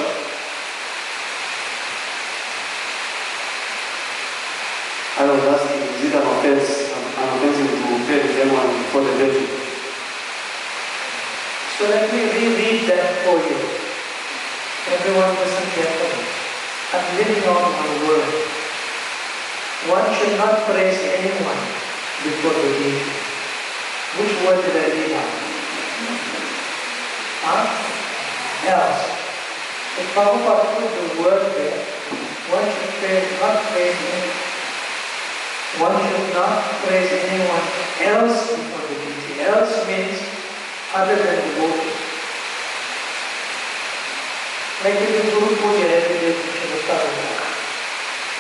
I was asking, is it an offense to praise anyone before the lecture? So let me reread that for you. Everyone listen carefully. I'm living on my word. One should not praise anyone before the deity. Which word did I leave out? Else. If Prabhupada put the word there, one should not praise anyone. One should not praise anyone else before the deity. Else means other than devotees. Like if you do puja every day, you should have started that.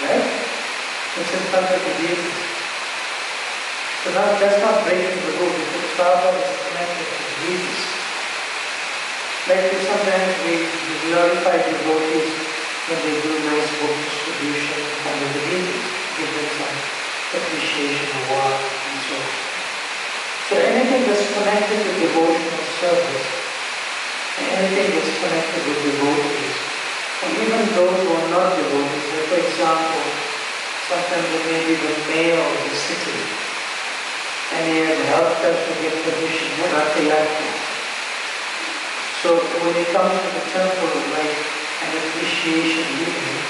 Right? It's in front of the deities. So that's not breaking the rule, because Prabhupada is connected to the deities. Like sometimes we glorify devotees when they do nice book distribution under the deities, give them some appreciation award and so on. So anything that's connected to devotional service, anything that's connected with devotees, and even those who are not devotees, like for example, sometimes it may be the mayor of the city, and he has helped us to get permission, we're not elected. So when he comes to the temple, like an appreciation evening,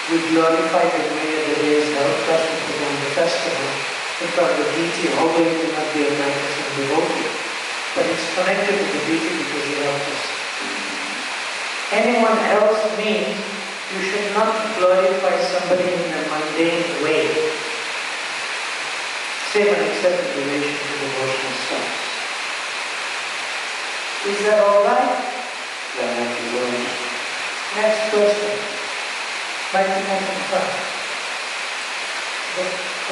we glorify the mayor that he has helped us to put on the festival in front of the deity, although he may not be a magnificent devotee. But it's connected to the deity because he helped us. Anyone else means you should not glorify somebody in a mundane way. Same and except in relation to devotional service. Is that all right? Yeah, thank you very much. Next question. Microphone in front.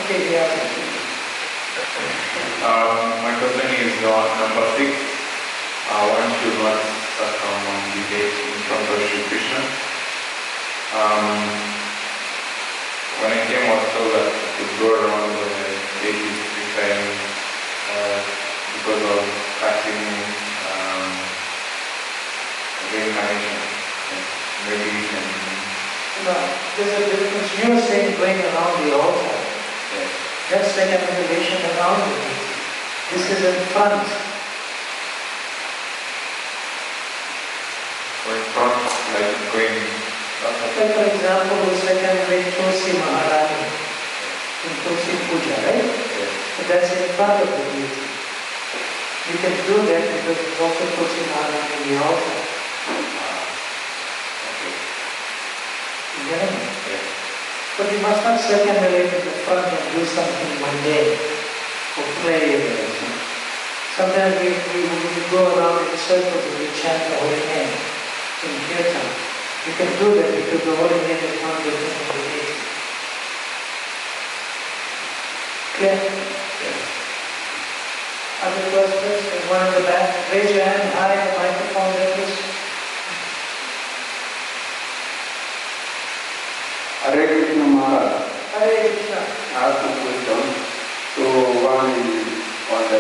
Okay, yeah. My question is number 6. One should not succumb on debate in front of Sri Krishna. When I came, I was told that to go around the deities 3 times because of catching reincarnation. Maybe you can. No, there's a difference. You are saying going around the altar. Yes. That's like an elevation around the deity. This is in front. So in front, like going. Like for example, the second way C.C Maharaj in C.C Puja, right? Yes. So that's in front of the deity. You can do that because it's also C.C Maharaj in the altar. You get it? Yes. But you must not circumambulate in the front and do something mundane or play. Sometimes we go around in circles and we chant the holy name in kirtan. You can do that because the holy name is not different from the deity. Clear? Yes. Other questions? There's one in the back. Raise your hand high, the microphone there, please. Hare Krishna Maharaj. Hare Krishna. I have 2 questions. So one is on the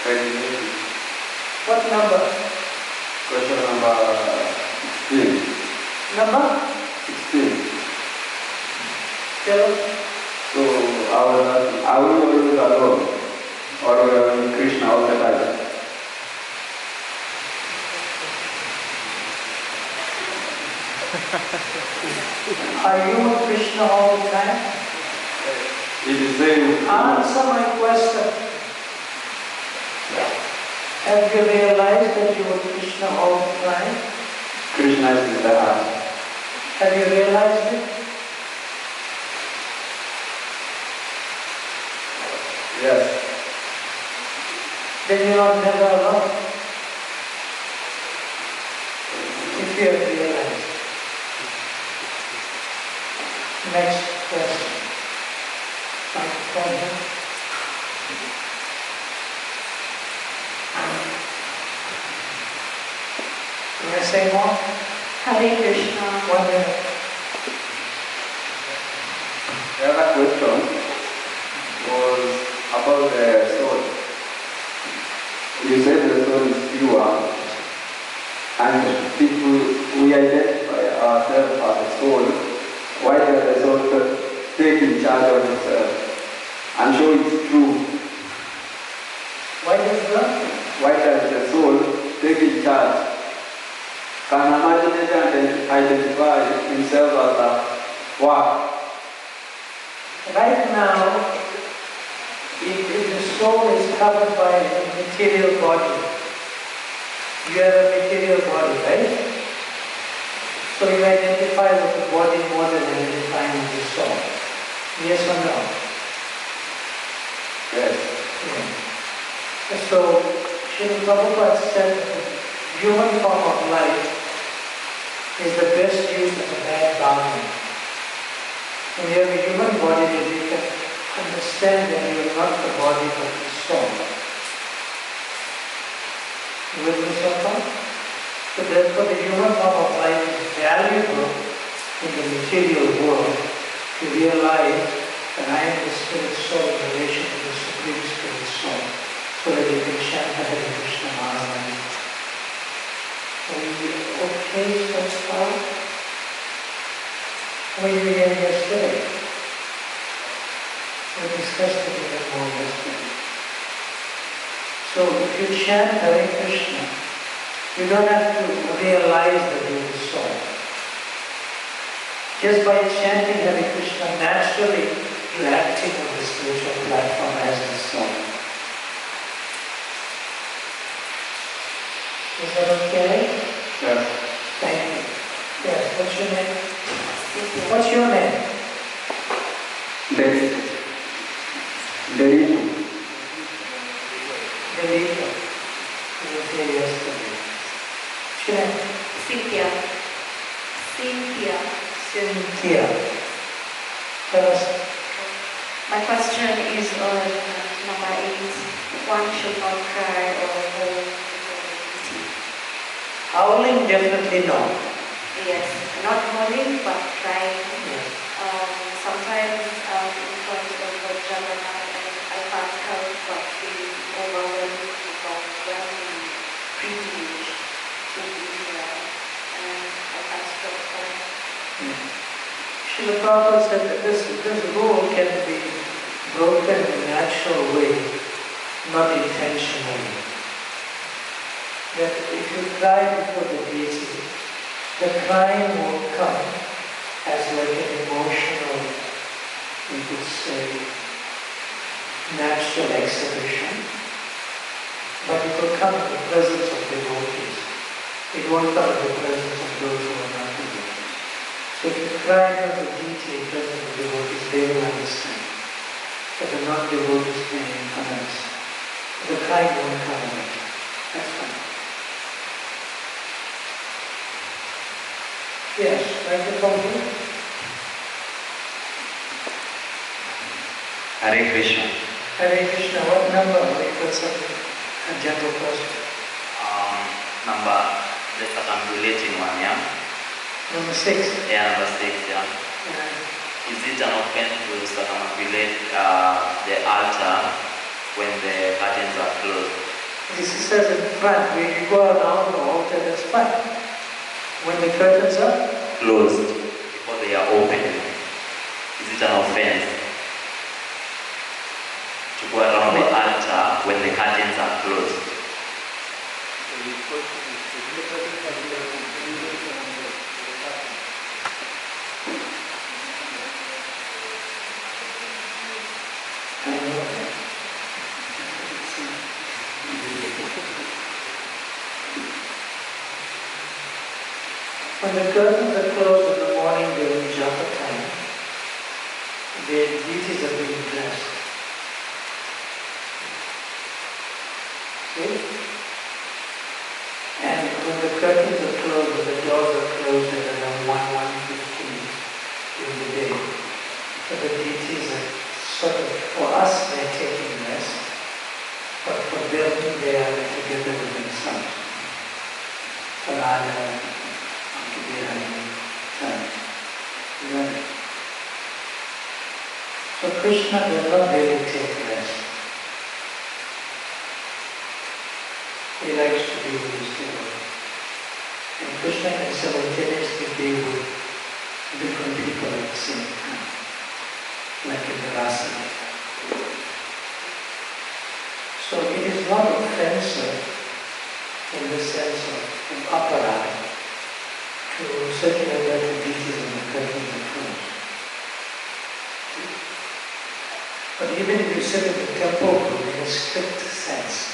presentation. What number? Question number 16. Number? 16. Tell us. So I was asking, are we always alone? Or we are in Krishna all the time? Are you with Krishna all the time? It is saying, answer my question. Have you realized that you are Krishna all the time? Krishna is in the heart. Have you realized it? Yes. Then you are never alone. If you have realized. Next question. Microphone here. Can I say more? Hare Krishna. 1 minute. The other question was about the soul. You said the soul is pure, and people, we identify ourselves as a soul. Why does the soul take in charge of itself? I'm sure it's true. Why does that? Why does the soul take in charge? Can an imaginator identify himself as a what? Right now, if the soul is covered by a material body, you have a material body, right? So you identify with the body more than identifying with the soul. Yes or no? Yes. Yeah. So, Srila Prabhupada said the human form of life is the best use of a bad boundary. When you have a human body, then you can understand that you are not the body but the soul. You with me so far? So therefore the human form of life is valuable in the material world to realize that I am the spirit soul in relation to the Supreme Spirit soul, so that you can chant Hare Krishna Maharaj. Are we okay so far? What did we get yesterday? We discussed it a bit more yesterday. So if you chant Hare Krishna, you don't have to realize that you are the soul. Just by chanting Hare Krishna, naturally you are acting on the spiritual platform as the soul. Is that okay? Yes. Thank you. Yes, what's your name? What's your name? Delito. Delito. You were here yesterday. What's your name? Cynthia. Cynthia. Tell us. My question is on number 8. One should not cry or hold eating. Howling, definitely no. Yes, not howling but crying. Yes. Sometimes in front of the Jagannath I can't help but feeling overwhelmed privilege to be here, and I can't stop crying. Srila Prabhupada said that this rule can be broken in a natural way, not intentionally. That if you cry before the deity, the crying won't come as like an emotional, we could say, natural exhibition, but it will come in the presence of devotees. It won't come in the presence of those who are not devotees. So if you cry before the deity in presence of devotees, they will understand. But the non-devotees may understand. The crying won't come in. That's fine. Yes, microphone here. Hare Krishna. Hare Krishna, what number? Because of a general question. Number, the circumambulating one, yeah? Number 6. Yeah, number 6, yeah. Is it an offense to circumambulate the altar when the curtains are closed? This says in front, when you go around the altar, that's fine. When the curtains are closed, before they are open, is it an offense to go around the altar when the curtains are closed? When the curtains are closed in the morning during japa time, the deities are being dressed. See? And when the curtains are closed, when the doors are closed at around 1:15 during the day, so the deities are sort of, for us they're taking rest, but for them they are together with themselves. Parada, so Krishna does not really take rest. He likes to be with his devotees. And Krishna can simultaneously be with different people at the same time, like in the Rasa. So it is not offensive in the sense of aparadha to circulate that the deities in the curtains and clothes. But even if you sit in the temple room in a strict sense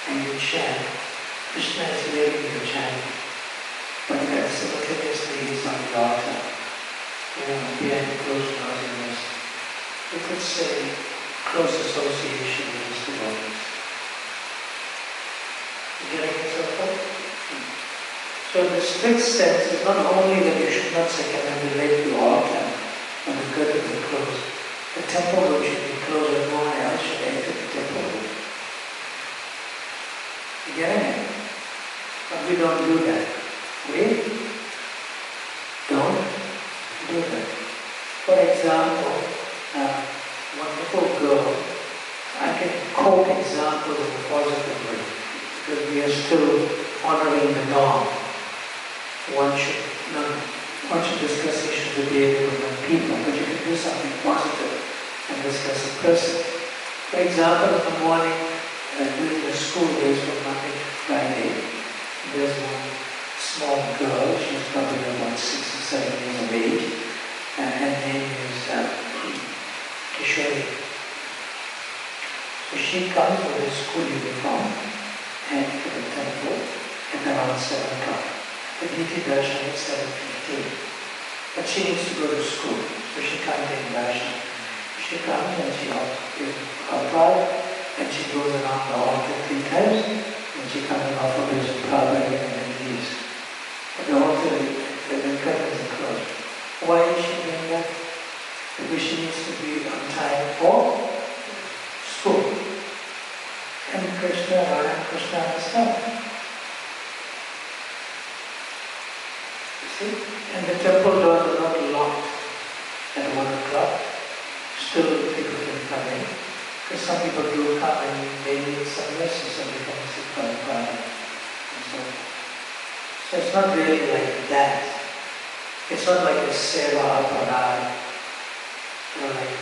and you chant, Krishna is hearing you chanting, but that simultaneously he is on the altar, behind closed doors. You could say close association with his devotees. You getting it so far? So in the strict sense, it's not only that you should not circumambulate the altar when the curtains are closed. The temple room should be closed and no one else should enter the temple room. You getting it? But we don't do that. We don't do that. For example, wonderful girl, I can quote examples of the positive way because we are still honoring the norm. One should discuss issues of behavior with people, but you can do something positive and discuss a person. For example, in the morning, during the school days from Monday to Friday, there's one small girl, she's probably about 6 or 7 years of age, and her name is Kishori. So she comes with a school uniform and to the temple at around 7 o'clock. The deity darshan is 7:15. But she needs to go to school, so she can't take darshan. She comes and she is upright and she goes around the altar 3 times and she comes and offers a Prabhupada and then leaves. But the altar, the curtains are closed. Why is she doing that? Because she needs to be on time for school. And Krishna, Radha and Krishna understand. And the temple doors are not locked at 1 o'clock. Still people can come in. Because some people do come and they need some rest, so they come and sit by the fire. So it's not really like that. It's not like a seva aparad, like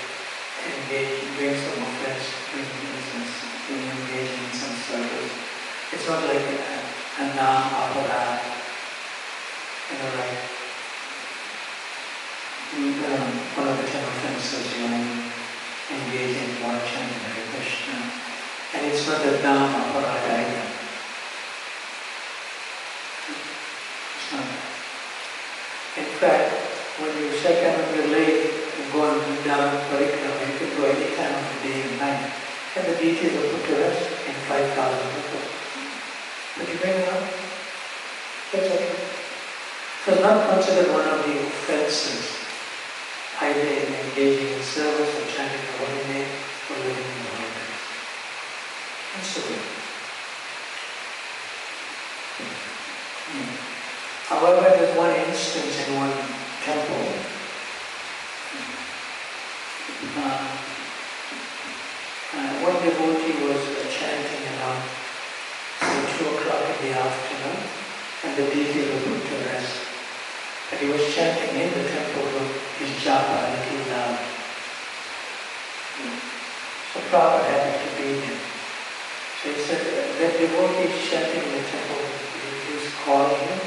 doing some offense, doing business, being engaged in some service. It's not like a nam aparad. Like one of the 10 offenses, engage in one chanting Hare Krishna. And it's not a Dhamma aparad either. It's not. In fact, when you circumambulate and go on Vrindavan Parikrama, you can go any time of the day and night. And the deities are put to rest in 5,000 people. But you bring it up? That's okay. So it's not considered one of the offenses, either in engaging in service or chanting the holy name or living in the holy days. And so good. However, there's one instance in one temple. One devotee was chanting around, say, 2 o'clock in the afternoon, and the deities were put to rest. But he was chanting in the temple room his japa a little loud. So Prabhupada happened to be there. So he said, that devotee is chanting in the temple, he was calling him.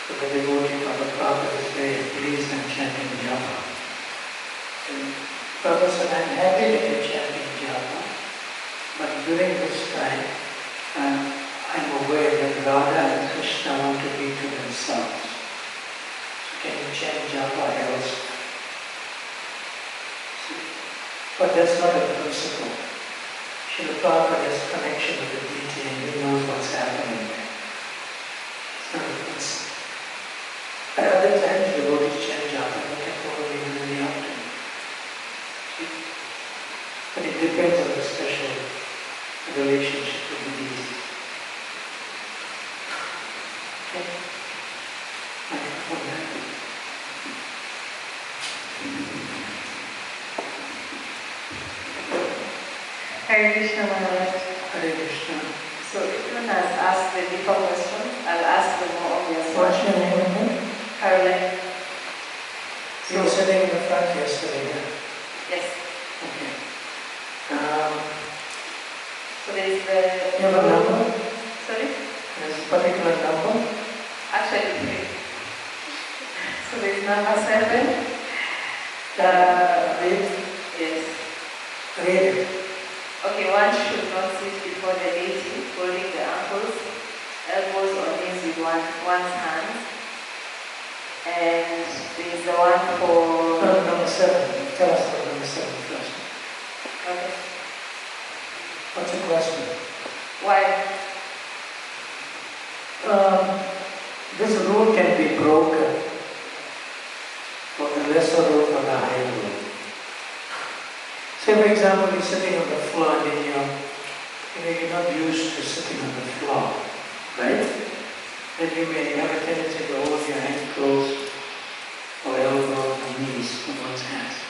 So the devotee from the Prabhupada is very pleased and chanting japa. And Prabhupada said, I'm happy that you're chanting japa, but during this time, I'm aware that Radha and Krishna want to be to themselves. So can you change japa else? But that's not a principle. Srila Prabhupada has connection with the deity and he knows what's happening there. It's not a principle. At other times, devotees change japa, they can probably even in the afternoon. But it depends on the special relationship with the deity. Okay? Hare Krishna Maharaj. Hare Krishna. So everyone has asked the deeper questions. I'll ask the more obvious one. What's your name again? Caroline. You were sitting in the front yesterday, yeah? Yes. Okay. So there is the... You have a number? Sorry? There's a particular number? Actually, 3. So there is number 7. Read. Yes. Read it. Okay, one should not sit before the deity, holding the ankles, elbows or knees with one's hands. And there is the one for... No, number 7. Tell us about number 7 first. Okay. What's the question? Why? This rule can be broken for the lesser rule for the higher rule. Say for example, you're sitting on the floor and you're not used to sitting on the floor, right? Then you may have a tendency to hold your ankles or elbows or knees in one's hands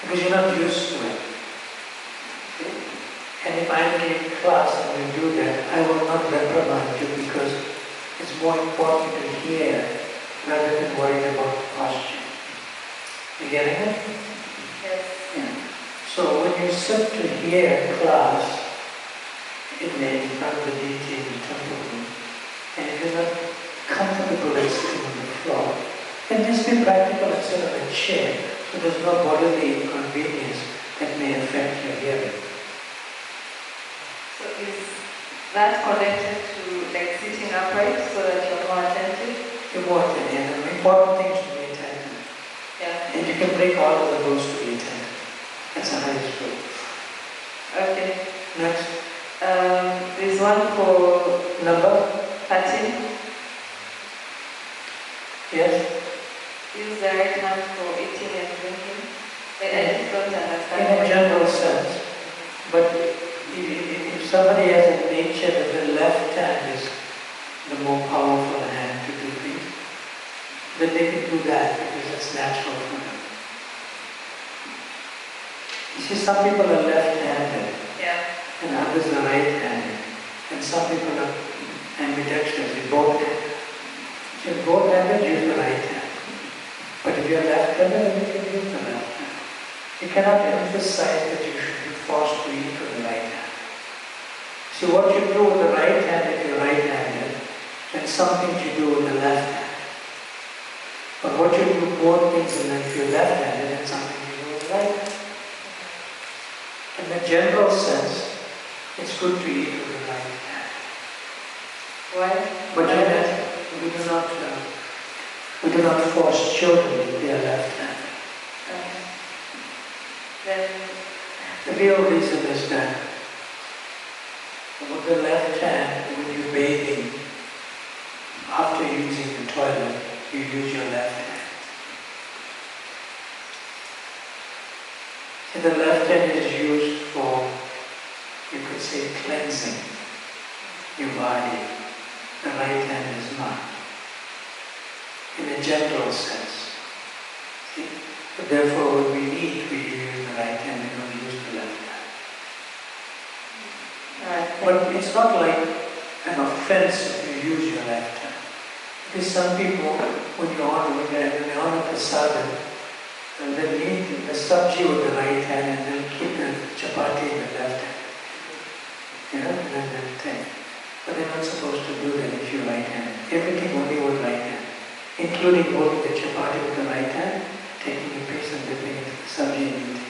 because you're not used to it. Okay? And if I'm in class and you do that, I will not reprimand you because it's more important to hear rather than worry about the posture. You getting it? Yes. Yeah. So when you sit to hear class in front of the deity in the temple room, and if you're not comfortable with sitting on the floor, then just be practical and sit on a chair so there's no bodily inconvenience that may affect your hearing. So is that connected to like sitting upright so that you're more attentive? You're more attentive, and the important thing is to be attentive. Yeah. And you can break all of the rules to be attentive. That's the highest rule. Okay. Next. There's one for Number? 13. Yes? Use the right hand for eating and drinking. I just don't understand. In a general sense. But if somebody has a nature that the left hand is the more powerful hand to do things, then they can do that because it's natural for them. You see, some people are left-handed, and others are right-handed, and some people are ambidextrous, they both-handed. If you're both-handed, use the right hand. But if you're left-handed, then you can use the left hand. You cannot emphasize that you should be forced to eat with the right hand. See, what you do with the right hand if you're right-handed, and some things you do with the left hand. But what you do more things in if you're left-handed, and some things you do with the right hand. In the general sense, it's good to eat with the right hand. Why? But we do not force children with their left hand. Then The real reason is that with the left hand, when you're bathing, after using the toilet, you use your left hand. And the left hand is used for, you could say, cleansing your body. The right hand is not. In a general sense. See? But therefore, when we eat, we use the right hand, we don't use the left hand. But it's not like an offense if you use your left hand. Because some people, when you honor prasadam, and they'll eat the sabji with the right hand and they'll keep the chapati in the left hand. And then they'll take. But they're not supposed to do that if you're right-handed. Everything only with right hand. Including holding the chapati with the right hand, taking a piece and dipping into the sabji and eating.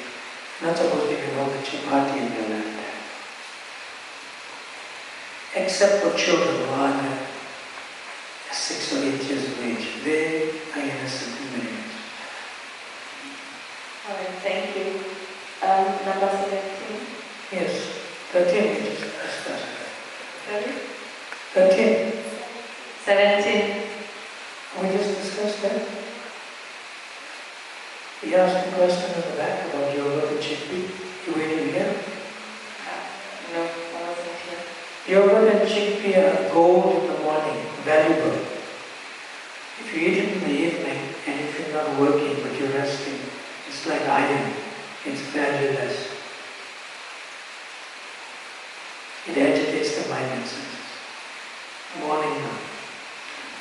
Not supposed to even hold the chapati in your left hand. except for children who are under 6 or 8 years of age. They are innocent in many ways. All right, thank you. Number 17. Yes, 13 which is started. Sorry? 13. 17. We just discussed that. He asked a question at the back about yogurt and chickpea. You waiting here? No, I wasn't here. Yogurt and chickpea are gold in the morning, valuable. If you eat it in the evening and if you're not working but you're resting, it's like iron. It's valueless. It agitates the mind and senses. Morning now.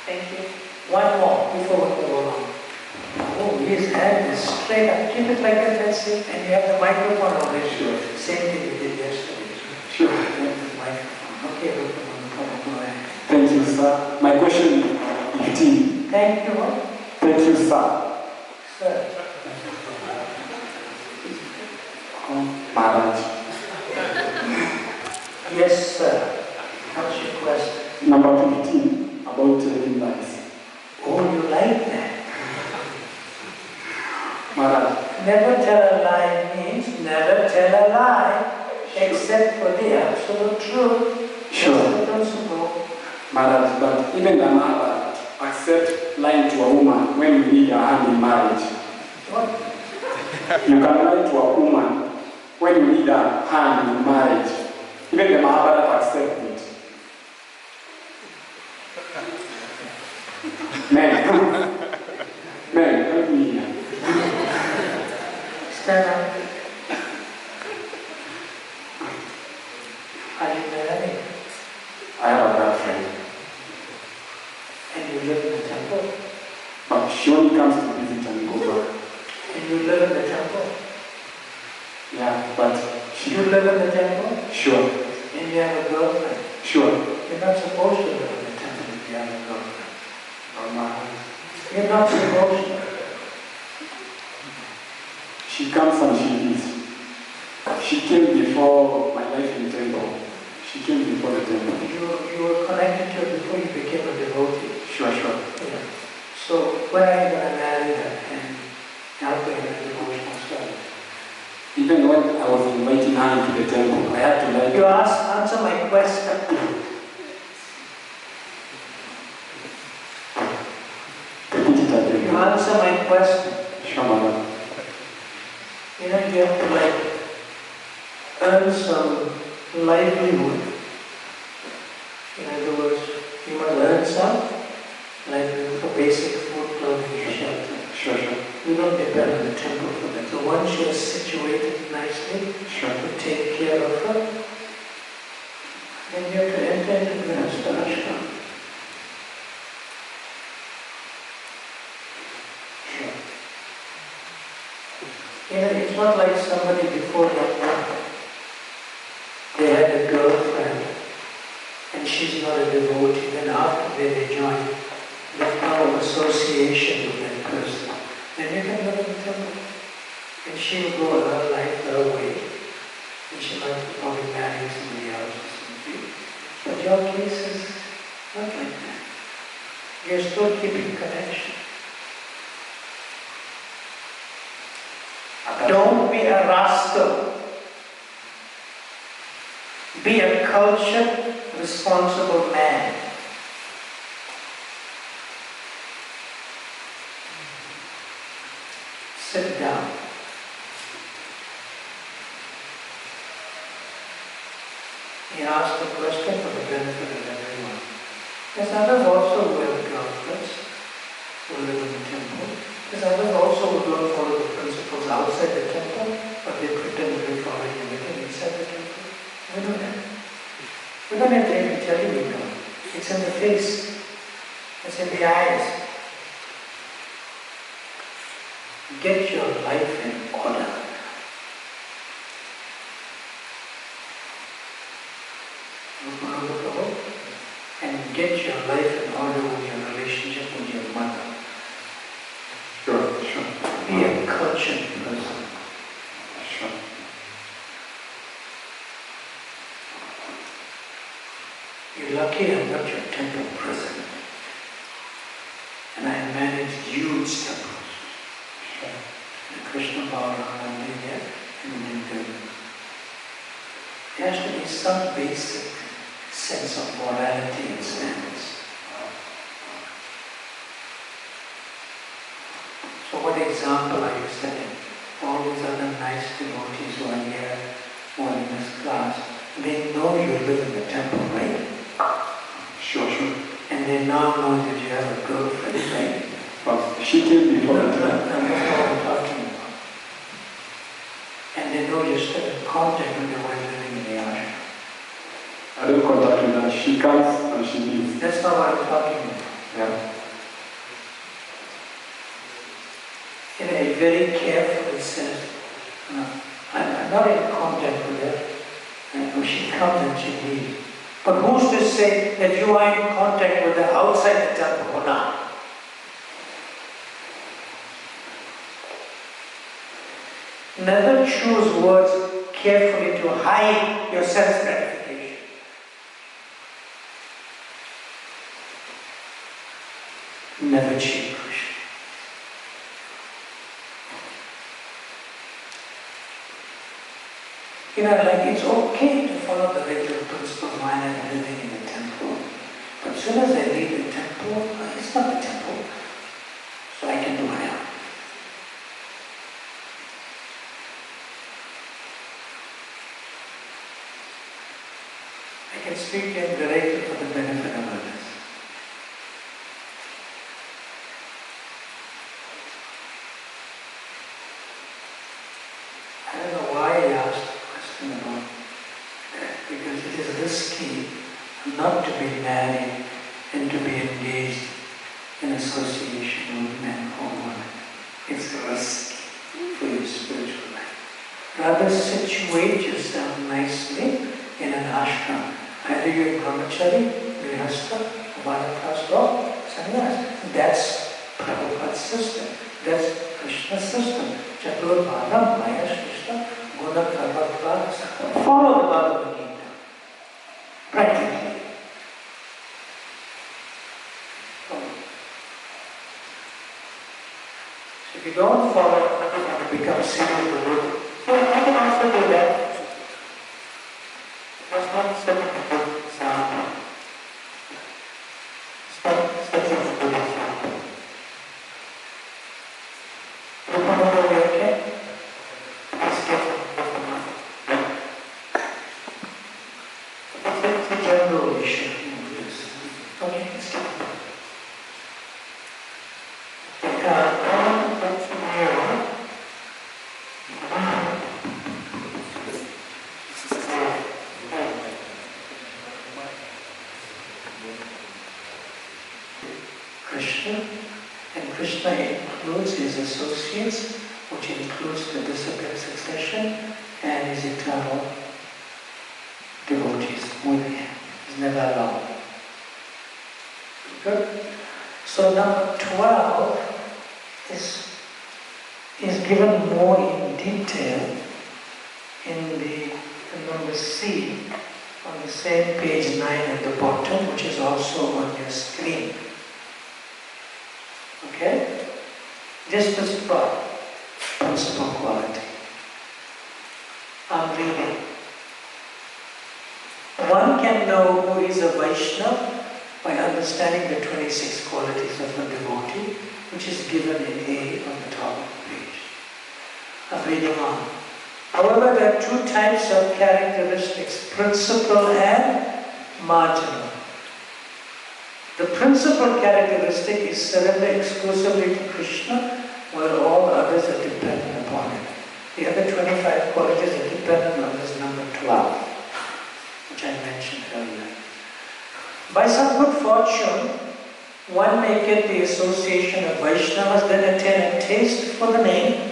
Thank you. One more before we go on. Oh, his hand is straight up. Keep it like that, that's it. And you have the microphone already. Sure. Same thing we did yesterday. Sure. You have the microphone. Okay, go ahead. Thank you, sir. My question is 15. Thank you. What? Thank you, sir. Sir. Maharaj. Yes, sir. What's your question? Number 15, about telling lies. Oh, you like that? Maharaj. Never tell a lie means never tell a lie except for the absolute truth. Sure. That's the principle. Maharaj, but even the mother accept lying to a woman when you need a hand in marriage. What? You can lie to a woman when you need a hand in marriage. Even the Mahabharata accept it. Men, men, help me here. Stand up. Are you married? I have a girlfriend, And you live in the temple? but she only comes to visit and go back. And you live in the temple? Yeah, but You live in the temple? sure, And you have a girlfriend? sure. You're not supposed to live in the temple if you have a girlfriend. Oh, Maharaj. You're not supposed to. She comes and she leaves. She came before my life in the temple. She came before the temple. You were connected to her before you became a devotee. Sure, sure. Yeah. So when are you going to marry her and help her in the devotional study? Even when I was inviting her into the temple, I had to lie. You answer my question. Repeat it again. You answer my question. Sure, Maharaj. You know, you have to earn some livelihood. In other words, you must earn some livelihood for basic food, clothing, and shelter. Sure, sure. You don't depend on the temple for that. So once you're situated nicely, Sure. to take care of her, then you have to enter into the ashram. Sure. You know, it's not like somebody before that, they had a girlfriend and she's not a devotee, then after they join, there's no association with that person. Then you can live in the temple. And she will go her life her way. And she might probably marry somebody else or something. But your case is not like that. You're still keeping connection. Don't be a rascal. Be a cultured, responsible man. Sit down. He asked a question for the benefit of everyone. There's others also who have girlfriends, who live in the temple. There's others also who don't follow the principles outside the temple, but they pretend to be following everything inside the temple. We know that. We don't have to even tell you we know. It's in the face. It's in the eyes. Get your life in order. And get your life in order with your relationship with your mother. Sure, sure. Be a cultured person. Sure. You're lucky I'm not your temple president. And I manage huge temples. The Krishna Bhagavan Mandir in India. There has to be some basic sense of morality and standards. So what example are you setting? All these other nice devotees who are here, who are in this class, they know you live in the temple, right? Sure. And they now know that you have a girlfriend, right? But she came before the time. That's what I'm talking about. And they know you're still in contact with your wife living in the ashram. I don't contact with her. She comes and she leaves. That's not what I'm talking about. Yeah. In a very careful sense, I'm not in contact with her. And she comes and she leaves. But who's to say that you are in contact with her outside the temple or not? Never choose words carefully to hide your sense gratification. Never cheat Krishna. Like it's okay to follow the regular principle of mind and living in the temple. But as soon as I leave the temple, it's not the temple. So I can do what I want. I can speak to him directly for the benefit of others. I don't know why I asked the question about that, because it is risky not to be married and to be engaged in association with men or women. It's risky for your spiritual life. Rather situate yourself nicely in an ashram. Either you're brahmachari, grihastha, vanaprastha, or sannyas. That's Prabhupada's system. That's Krishna's system. Chaturvadam, Maya Krishna, Guna Karma. Follow the Bhagavad Gita. Practically. So if you don't follow it, you become single Guru. So I can also do that. That's not setting a good example. It's not setting a good example. Rupananda, are you okay? Let's get it's a general issue in Buddhism. Okay, let's get Krishna, and Krishna includes his associates, which includes the disciplined succession and his eternal devotees with him. He's never alone. Good? So number 12 is given more in detail in number C on the same page 9 at the bottom, which is also on your screen. Okay? Just this part, principal quality. I'm reading. One can know who is a Vaishnava by understanding the 26 qualities of a devotee, which is given in A on the top of the page. I'm reading on. However, there are two types of characteristics, principal and marginal. The principal characteristic is surrender exclusively to Krishna, while all others are dependent upon it. The other 25 qualities are dependent on this number 12, which I mentioned earlier. By some good fortune, one may get the association of Vaishnavas, then attain a taste for the name,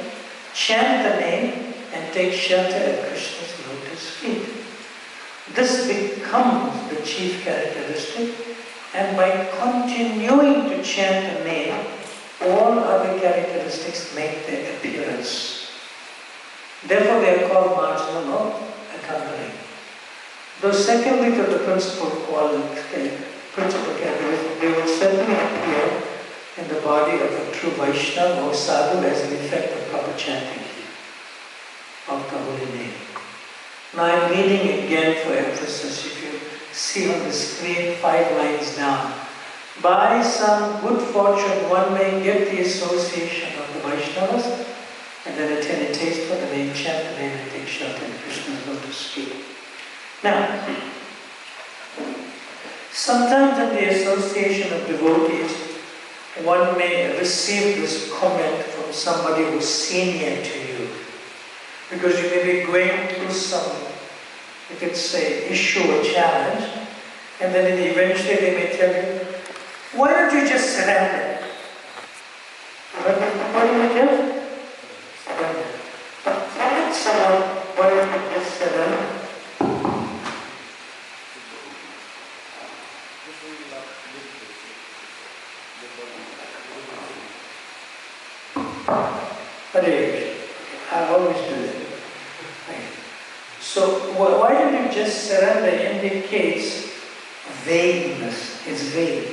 chant the name, and take shelter at Krishna's lotus feet. This becomes the chief characteristic, and by continuing to chant the name, all other characteristics make their appearance. Therefore they are called marginal or accompanying. Those secondly to the principal quality, principal characteristics, they will certainly appear in the body of a true Vaishnava or sadhu as an effect of proper chanting of the holy name. Now I'm reading again for emphasis. If you see on the screen 5 lines down. By some good fortune one may get the association of the Vaishnavas and then attain a taste for the name, chant the name and take shelter in Krishna's lotus feet. Now, sometimes in the association of devotees, one may receive this comment from somebody who's senior to you. Because you may be going through some, you could say, issue or challenge, and then eventually they may tell you, why don't you just surrender? What do you do? Surrender. Tell someone, why don't you just surrender? I always do that. So why don't you just surrender indicates vagueness. It's vague.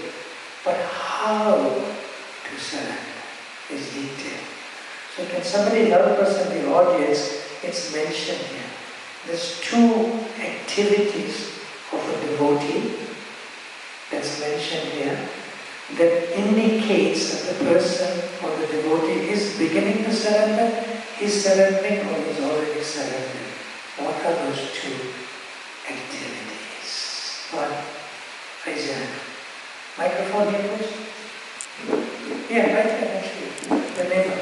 But how to surrender is detailed. So can somebody help us in the audience? It's mentioned here. There's 2 activities of a devotee that's mentioned here that indicates that the person or the devotee is beginning to surrender, is surrendering, or is already surrendered. What are those 2 activities? One, raise your hand. Microphone here, please. Yeah, right there, actually. The neighbor.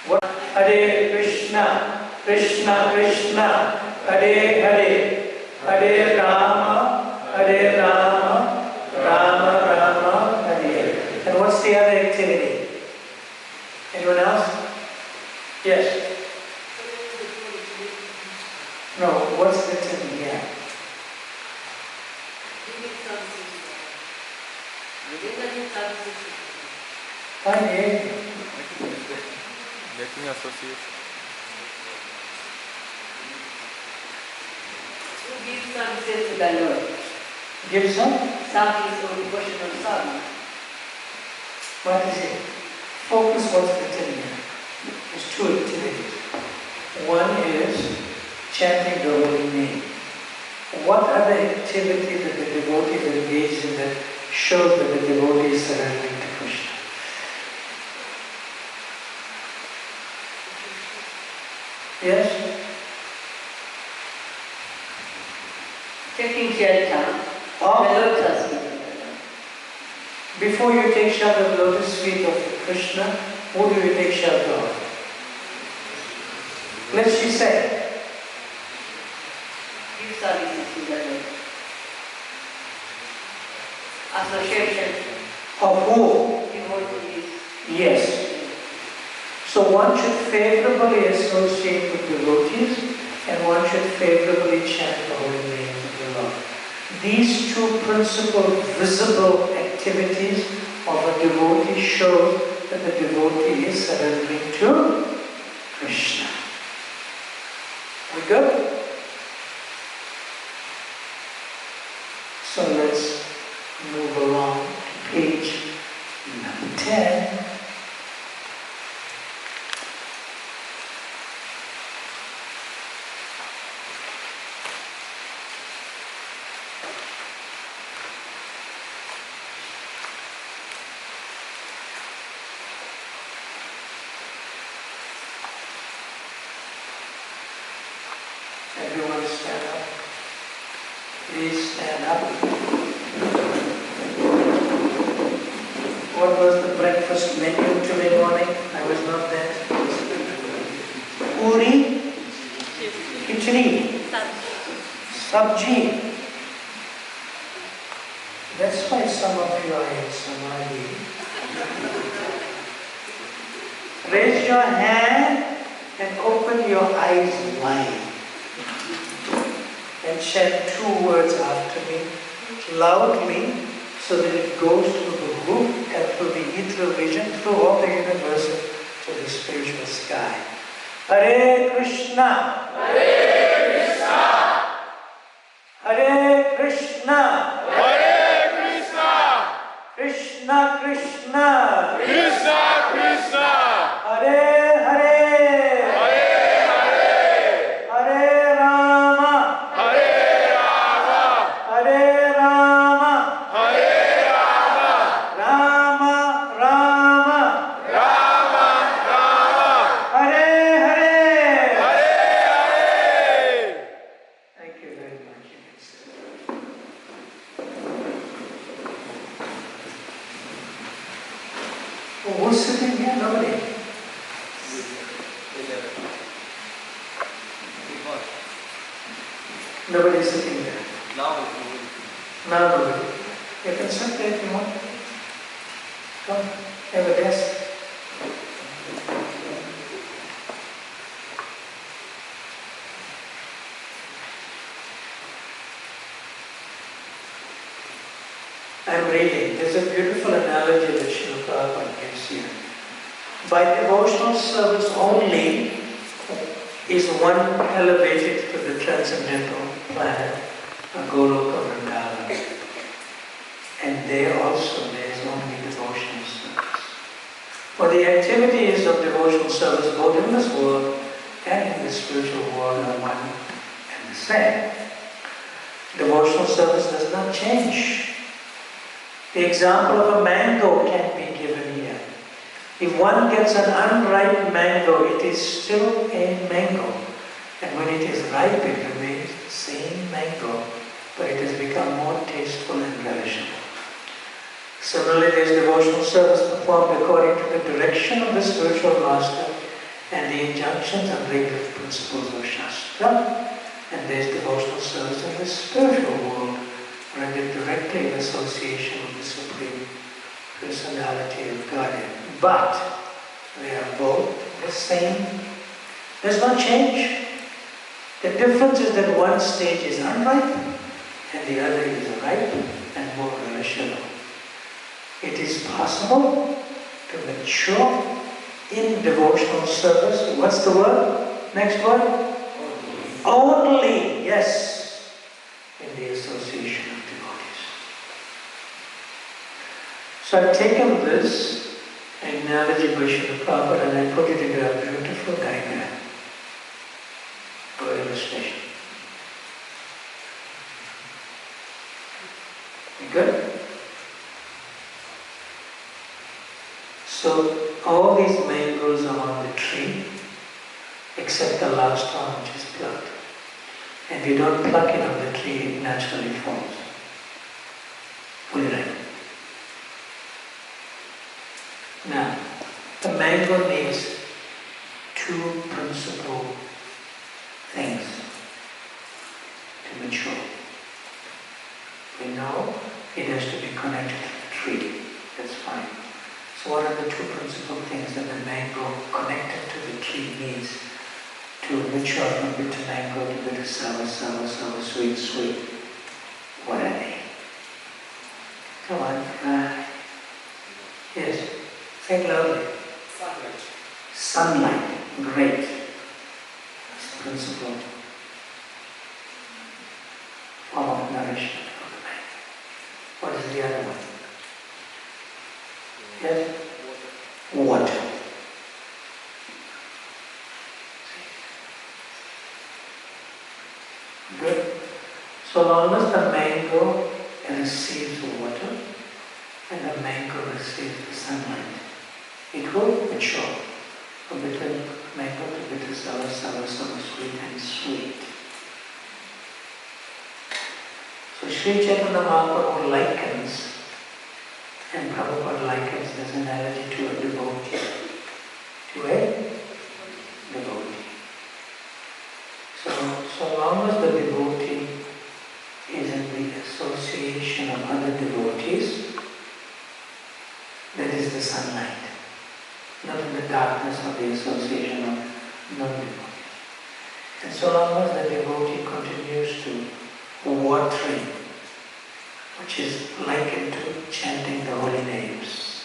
What? Hare Krishna, Krishna Krishna, Hare Hare, Hare Rama, Hare Rama, Rama Rama, Hare. And what's the other activity? Anyone else? Yes. No, what's written here? Making association. To give services to the Lord. Give some? Service or devotional service. What is it? Focus what's written here. There's 2 activities. One is chanting the holy name. What other activity that the devotee is engaged in that shows that the devotee is surrendering to Krishna? Yes? Taking shelter of the lotus feet. Before you take shelter of the lotus feet of Krishna, who do you take shelter of? Let's just say. Give services to the Lord. Association. Of who? Devotees. Yes. So one should favorably associate with devotees and one should favorably chant the holy name of the Lord. These 2 principal visible activities of a devotee show that the devotee is surrendering to Krishna. We good? So let's move along to page number 10. Everyone stand up. Please stand up. What was the breakfast menu today morning? I was not there. Puri, khichdi, sabji. That's why some of you are in Samadhi. Raise your hand and open your eyes wide. And chant 2 words after me, loudly, so that it goes through the roof and through the ethereal vision, through all the universe, to the spiritual sky. Hare Krishna, Hare Krishna, Hare Krishna, Hare Krishna, Krishna Krishna, Krishna Krishna, Hare Hare, Hare Hare, Hare Rama, Hare Rama, Hare Rama, Hare Rama, Rama Rama, Rama Rama, Hare Hare. Hare Hare. Thank you very much. You can sit. Oh, who's sitting here? Nobody. Nobody's sitting there. Now nobody. You can sit there if you want. Come, have a desk. I'm reading. There's a beautiful analogy that Srila Prabhupada gives here. By devotional service only is one elevated to the transcendental planet, a Goloka Vrindavan. And there also there is only devotional service. For the activities of devotional service both in this world and in the spiritual world are one and the same. Devotional service does not change. The example of a mango can be given here. If one gets an unripe mango, it is still a mango. And when it is ripe, it remains the same mango, but it has become more tasteful and relishable. Similarly, there is devotional service performed according to the direction of the spiritual master and the injunctions and regulative principles of Shastra. And there is devotional service in the spiritual world, rendered directly in association with the Supreme Personality of Godhead. But they are both the same. There's no change. The difference is that one stage is unripe and the other is ripe and more relishable. It is possible to mature in devotional service. What's the word? Next word? Only, yes, in the association of devotees. So I've taken this analogy by Srila Prabhupada and I put it into a beautiful diagram for illustration. You good? So all these mangoes are on the tree, except the last one which is plucked. And if you don't pluck it on the tree, it naturally falls. Fully ripe. Now, the mango needs two principal things to mature. We know it has to be connected to the tree. That's fine. So what are the two principal things that the mango connected to the tree needs to mature from bitter mango to bitter sour, sour, sour, sweet, sweet? What are they? Come on, yes, say it loudly. Sunlight. Sunlight, great. That's the principle form of nourishment for the mango. What is the other one? Yes? Water. Good. So long as the mango receives water and the mango receives the sunlight, it will mature from bitter mango to bitter sour, sour, sour, sweet and sweet. So Sri Chaitanya Mahaprabhu likens, and Prabhupada likens this analogy to a devotee. To a devotee. So long as the devotee is in the association of other devotees, that is the sunlight. Not in the darkness of the association of non-devotees. And so long as the devotee continues to watering, which is likened to chanting the holy names,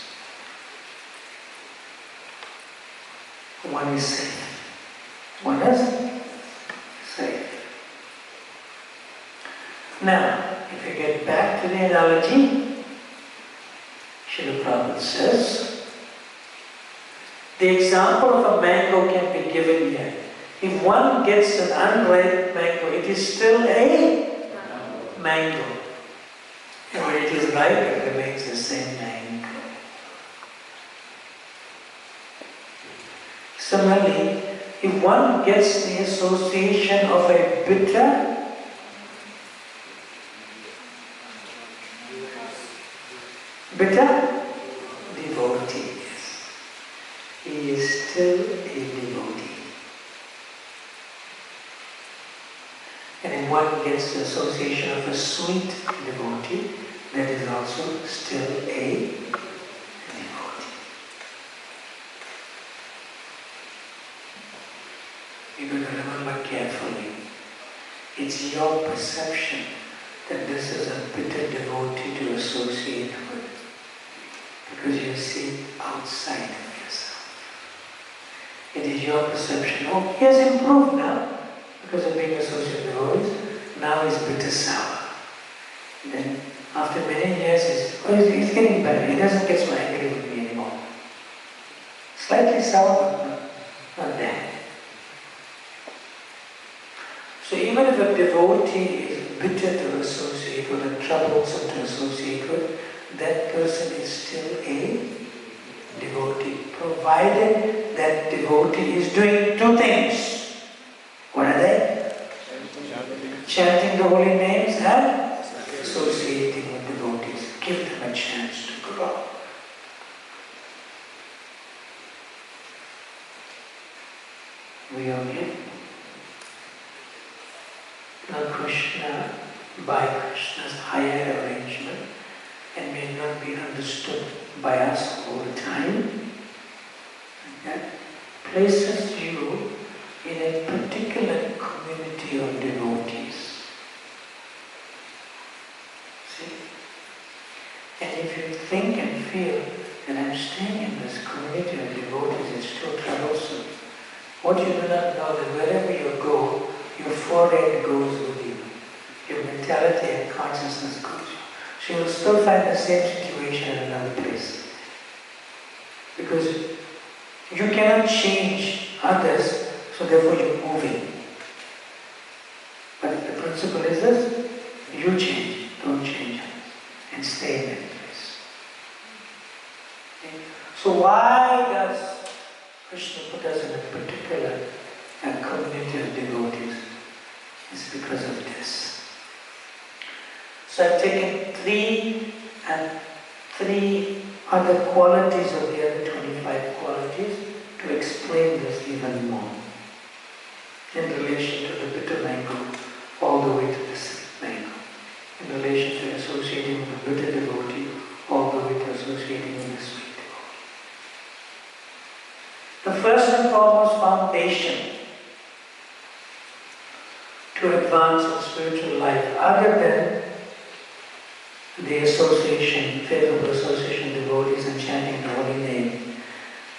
one is safe. One is safe. Now, if we get back to the analogy, Srila Prabhupada says, the example of a mango can be given here. If one gets an unripe mango, it is still a mango. And when it is ripe, it remains the same mango. Similarly, if one gets the association of a bitter devotee, he is still a devotee. And if one gets the association of a sweet devotee, that is also still a devotee. You got to remember carefully, it's your perception that this is a bitter devotee to associate with, because you see it outside of yourself. It is your perception, oh, he has improved now because of being associated with devotees, now he's bitter sour. Then after many years, he's getting better, he doesn't get so angry with me anymore. Slightly sour, but not bad. So even if a devotee is bitter to associate with and troublesome to associate with, that person is still a devotee, provided that devotee is doing two things. What are they? Chanting the holy names and associating with devotees. Give them a chance to grow. We okay? Now Krishna, by Krishna's higher arrangement, and may not be understood by us all the time, that places you in a particular community of devotees. See? And if you think and feel that I'm staying in this community of devotees, it's too troublesome, what you do not know that wherever you go, your forehead goes with you. Your mentality and consciousness goes with you. So you'll still find the same situation in another place. Because you cannot change others, so therefore you're moving. But the principle is this, you change, don't change others, and stay in that place. Okay? So why does Krishna put us in a particular community of devotees? It's because of this. So I've taken three other qualities of the other 25 qualities to explain this even more in relation to the bitter mango all the way to the sweet mango, in relation to associating with the bitter devotee all the way to associating with the sweet devotee. The first and foremost foundation to advance in spiritual life, other than the association, favorable association of devotees and chanting the holy name,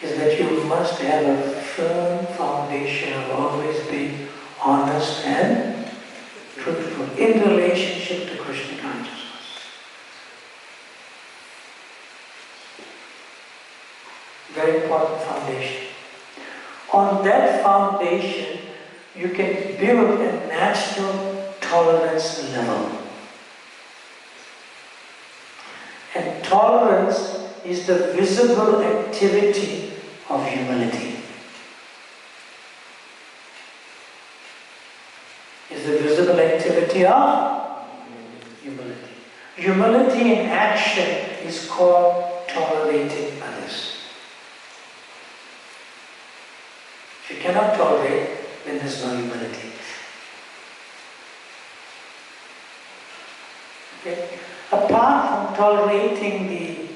is that you must have a firm foundation of always being honest and truthful in relationship to Krishna consciousness. Very important foundation. On that foundation, you can build a natural tolerance level. And tolerance is the visible activity of humility. Is the visible activity of humility. Humility in action is called tolerating others. If you cannot tolerate, then there's no humility. Okay? Apart from tolerating the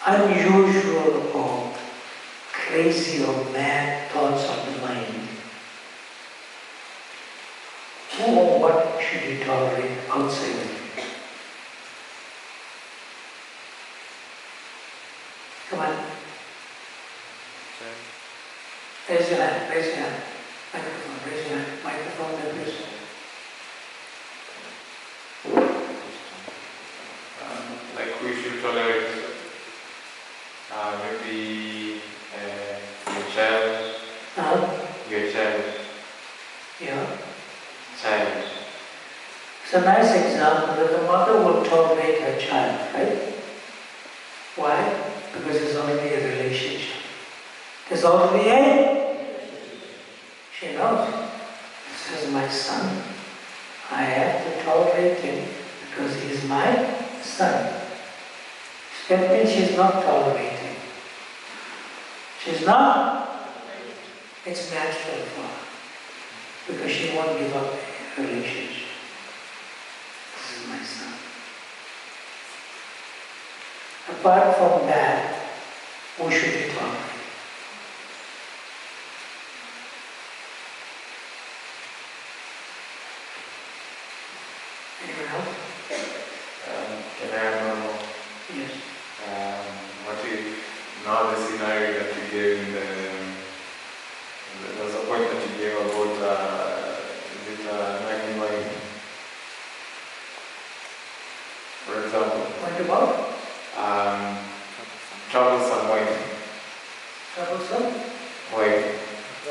unusual or crazy or mad thoughts of the mind, who or what should you tolerate outside of you? Come on. Raise your hand, raise your hand. Microphone, raise your hand. Microphone, then please. tolerate maybe your child? Your child. Yeah. Child. It's a nice example that the mother will tolerate her child, right? Why? Because there's already a relationship. There's already a... She knows. This is my son. I have to tolerate him because he is my son. That means she's not tolerating. She's not. It's natural for her. Because she won't give up a relationship. This is my son. Apart from that, who should you tolerate? Anyone else? Can I have one more? Yes. What if now the scenario that you gave in there's a point that you gave about is it nagging wife? For example. Point about? Troublesome wife. Troublesome? Wife.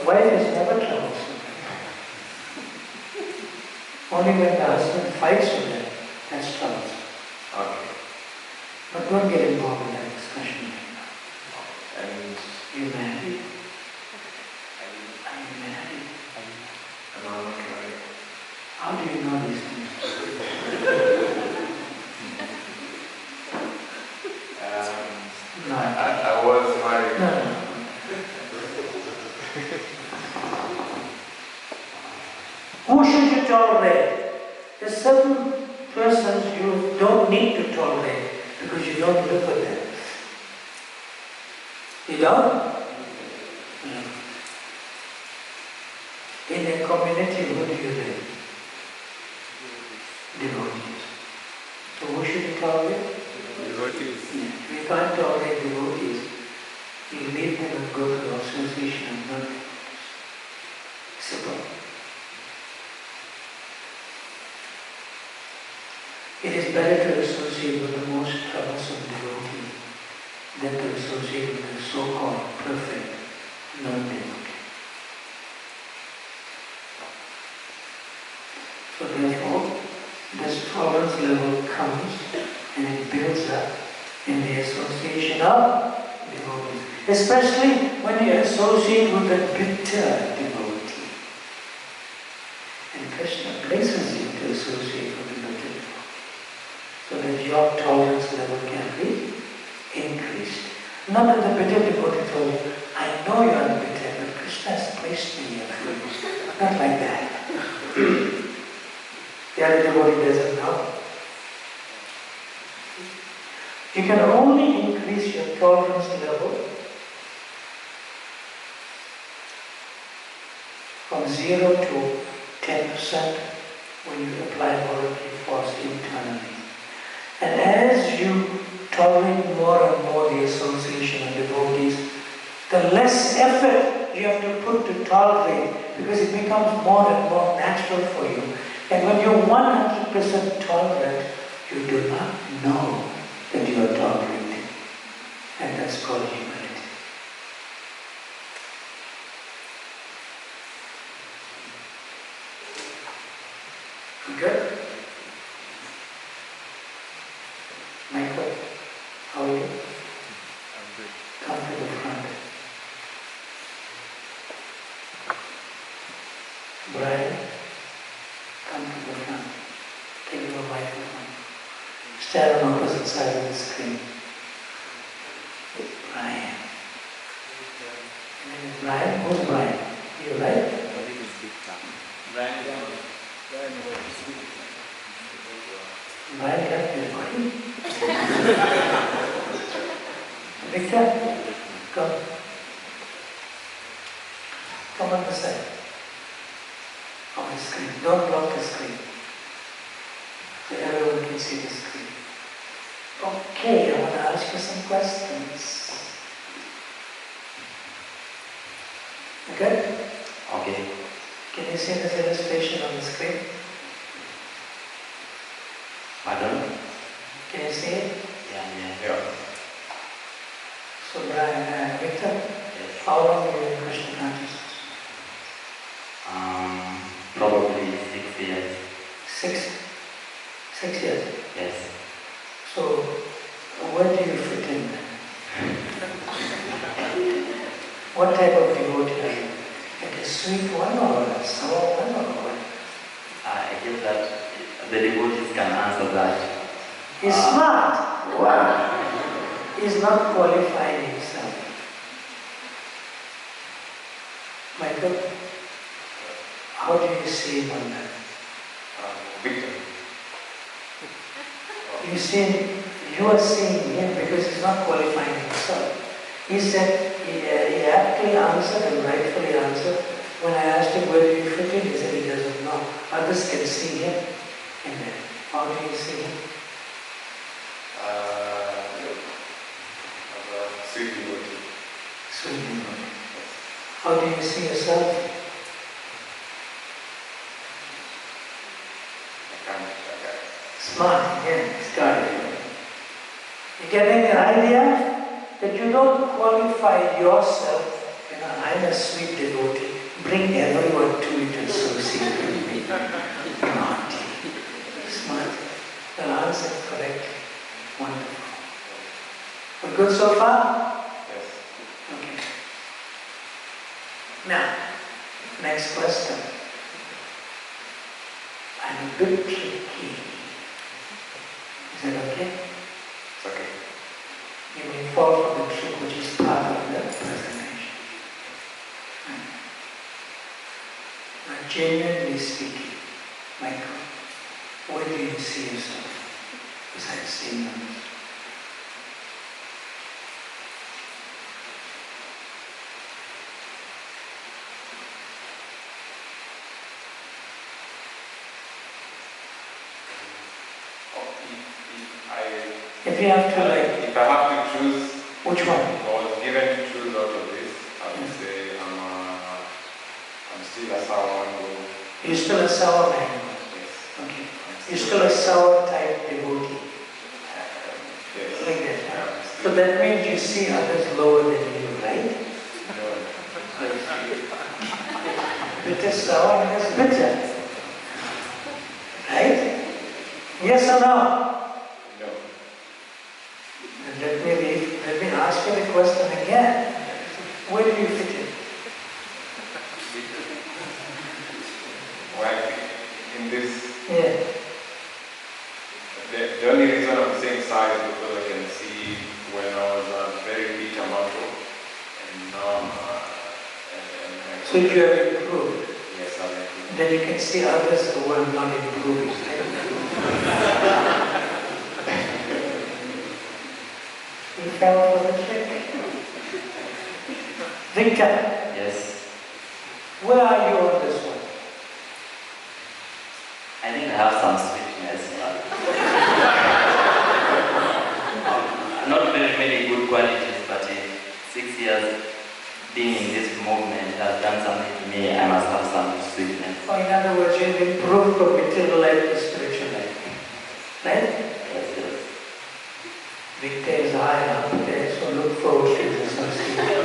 Wife is never troublesome. Only when the husband fights with her, that's troublesome. Okay. But don't get involved in that discussion. And you married? Are you married? I'm not married. How do you know these things? No. I was married. No. Who should you tolerate? There's certain persons you don't need to tolerate because you don't live with them. You don't? No. In a community, who do you live? Devotees. So who should you tolerate? Devotees. If you can't tolerate devotees, you leave them and go to the association of non-devotees. Simple. It is better to associate with the most troublesome devotee than to associate with the so-called perfect non-devotee. So therefore, this tolerance level comes and it builds up in the association of devotees. Especially when you associate with a bitter devotee. And Krishna places you to associate with a bitter devotee. So that your tolerance level can be increased. Not that the bitter devotee told you, I know you are bitter, but Krishna has placed me here for you. Not like that. The other devotee doesn't know. You can only increase your tolerance level from 0 to 10% when you apply voluntary force internally. And as you tolerate more and more the association of devotees, the less effort you have to put to tolerate, because it becomes more and more natural for you. And when you're 100% tolerant, you do not know that you are tolerating. And that's called humility. Good? Michael, how are you? I'm good. Come to the front. Brian, come to the front. Take your microphone. Stand on the opposite side of the screen. Brian. Your name is Brian? Who's Brian? You, right? Brian. Brian left his body. Victor, come. Come on the side of the screen. Don't block the screen. So everyone can see the screen. Okay, I want to ask you some questions. Okay? Okay. Can you see this illustration on the screen? Pardon? Can you see it? Yeah. Yeah. So, Brian, Victor, Yes. how long are you in Krishna consciousness? Probably 6 years. 6 years? Yes. So, where do you fit in? What type of devotee are you? Like a sweet one or a sour one or what? I guess that the devotees can answer that. He's smart. Wow. He's not qualifying himself. Michael, how do you see him on that? Victor. You are seeing him because he's not qualifying himself. He said, he aptly answered and rightfully answered. When I asked him where do you fit in, he said he doesn't know. Others can see him in there. How do you see him? Sweet devotee. Sweet devotee. How do you see yourself? Smart, yeah, got it. You getting the idea that you don't qualify yourself, I'm a sweet devotee, bring everyone to it and associate with me. Naughty. Smart. The answer correct. Wonderful. We're good so far? Yes. Okay. Now, next question. I'm a bit tricky. Is that okay? It's okay. You may fall for the trick which is part of the presentation. Now, genuinely speaking, Michael, where do you see yourself besides seeing others? If you have to if I have to choose, which one? I was given to choose out of this, I would say I'm still a sour mango. You're still a sour man. Yes. Okay. You're still a sour type devotee. Yes. Like that. So that means you see others lower than you, right? No. Bitter sour and it's bitter. Right? Yes or no? No. And let me ask you the question again. Where do you fit in? Well, in this, Yeah. the only reason I'm saying size is because I can see when I was a very bitter mango, and now So you have improved. Yes, I've improved. Then you can see others who are not improving. You fell for the trick. Victor, Yes. where are you on this one? I think I have some sweetness. Not very many good qualities, but in 6 years being in this movement has done something to me. I must have some sweetness. Or in other words, you've improved from material life to spiritual life. Right? Yes, yes. Victor is high up there, so look forward to his association.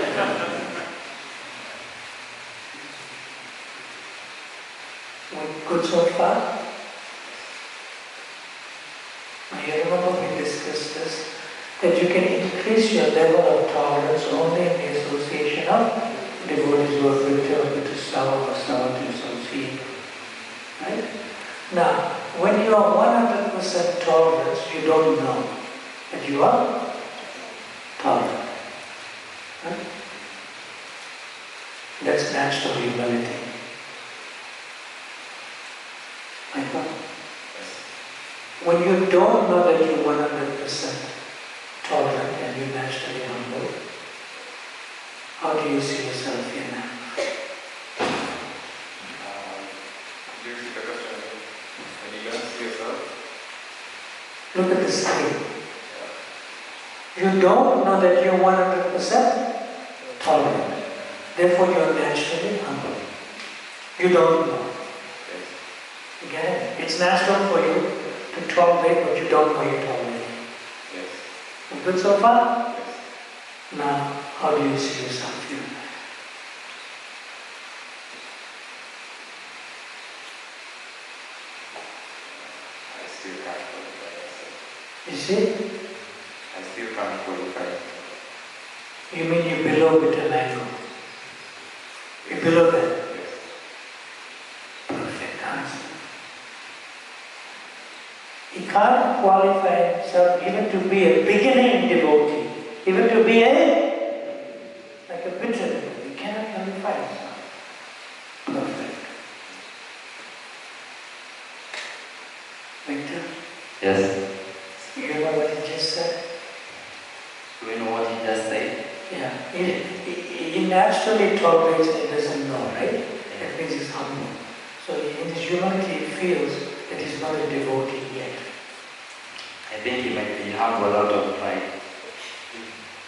We good so far? Now you remember we discussed this, that you can increase your level of tolerance only in the association of devotees who are bitter or bitter sour or sour to associate. Right? Now, when you are 100% tolerance, you don't know that you are tolerant. Right? That's natural humility. When you don't know that you're 100% tolerant and you're naturally humble, how do you see yourself here now? Do you see the question again? When you don't see yourself? Look at the screen. You don't know that you're 100% tolerant. Therefore, you're naturally humble. You don't know. Again, it's natural for you to tolerate what you don't know you're tolerating. Yes. You good so far? Now, how do you see yourself here? I still can't qualify myself. You see? I still can't qualify. You mean you're below bitter mango? You're below that? Yes. Perfect answer. He can't qualify himself even to be a beginning devotee, even to be like a bitter devotee. He cannot qualify himself. Perfect. Victor? Yes. You know what he just said? Do you know what he just said? Yeah. He naturally tolerates and he doesn't know, right? That means he's humble. So in his humanity he feels that he's not a devotee yet. I think he might be humble out of pride.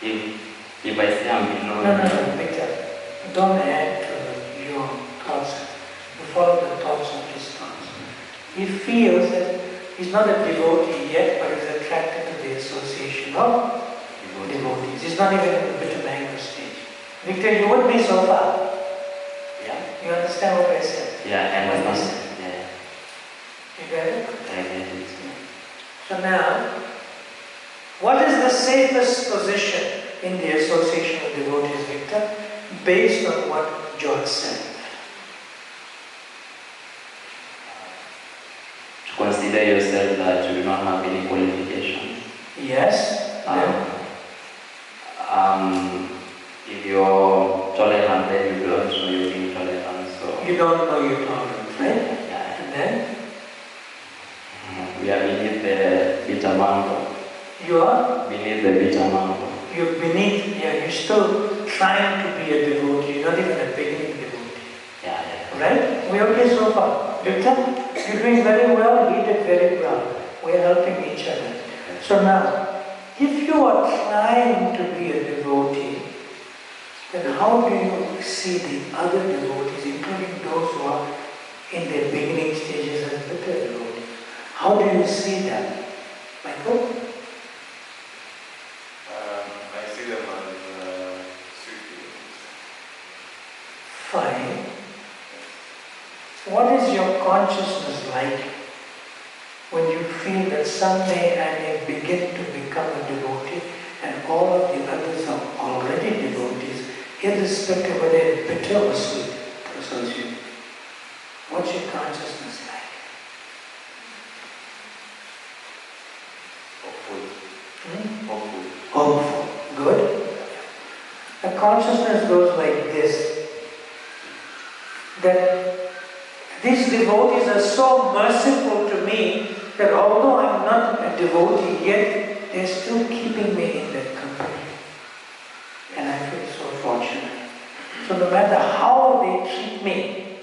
If I say I'm below... No, Victor. Don't add to your thoughts. You follow the thoughts of his thoughts. He feels that he's not a devotee yet, but he's attracted to the association of devotees. He's not even in the bitter mango stage. Victor, you with me so far? Yeah? You understand what I said? Yeah, I What I understand. said? Yeah. You get it? I get it. So now, what is the safest position in the association of devotees, Victor, based on what George said? To consider yourself that you do not have any qualifications. Yes. If you're tolerant, then you don't know you're being tolerant. So You don't know you're tolerant, right? yeah. And then? We are beneath the bitter mango. You are? Beneath the bitter mango. You're beneath, you're still trying to be a devotee, you're not even a beginning devotee. Yeah. Right? We okay so far? Victor, you're doing very well, he did very well. We're helping each other. So now, if you are trying to be a devotee, then how do you see the other devotees, including those who are in their beginning stages as bitter devotees? How do you see them? Michael? I see them as sweet. Fine. What is your consciousness like when you feel that someday I may begin to become a devotee and all of the others are already devotees, irrespective whether they're bitter or sweet associate? What's your consciousness like? Hopeful. Good. The consciousness goes like this, that these devotees are so merciful to me that although I'm not a devotee yet, they're still keeping me in their company. And I feel so fortunate. So no matter how they treat me,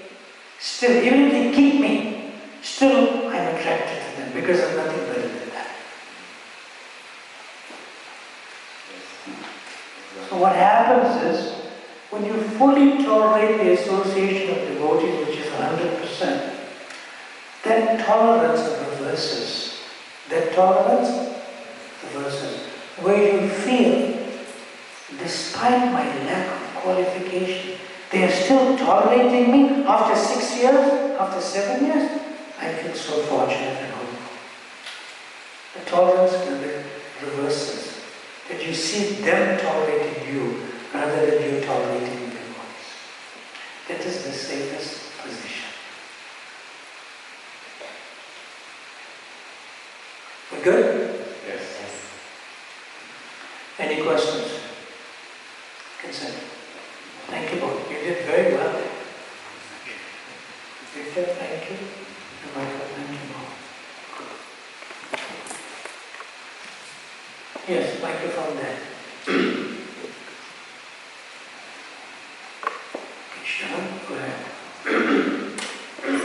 still, even if they keep me, still I'm attracted to them because I'm nothing better than that. So what happens is, when you fully tolerate the association of devotees, which is 100%, then tolerance reverses. That tolerance reverses. Where you feel, despite my lack of qualification, they are still tolerating me after 6 years, after 7 years, I feel so fortunate and hopeful. The tolerance reverses. That you see them tolerating you rather than you tolerating their voice. That is the safest position. We good? Yes. Any questions? Consent. Thank you both. You did very well. Victor, thank you. And Michael, thank you both. Yes, microphone there. Sean, go ahead.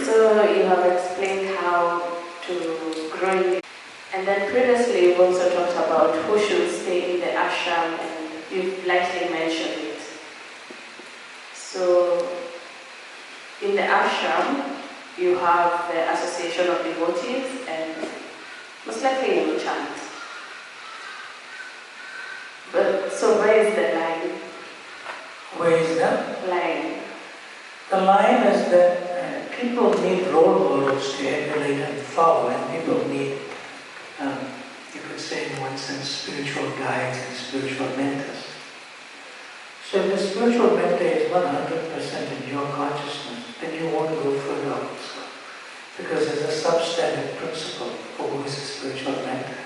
So you have explained how to grow in the... And then previously you also talked about who should stay in the ashram, and you've lightly mentioned it. So in the ashram, you have the association of devotees and most likely you will chant. is the line? Where is the line? The line is that people need role models to emulate and follow, and people need, you could say in one sense, spiritual guides and spiritual mentors. So if the spiritual mentor is 100% in your consciousness, then you won't go further also. Because there's a substandard principle for who is a spiritual mentor.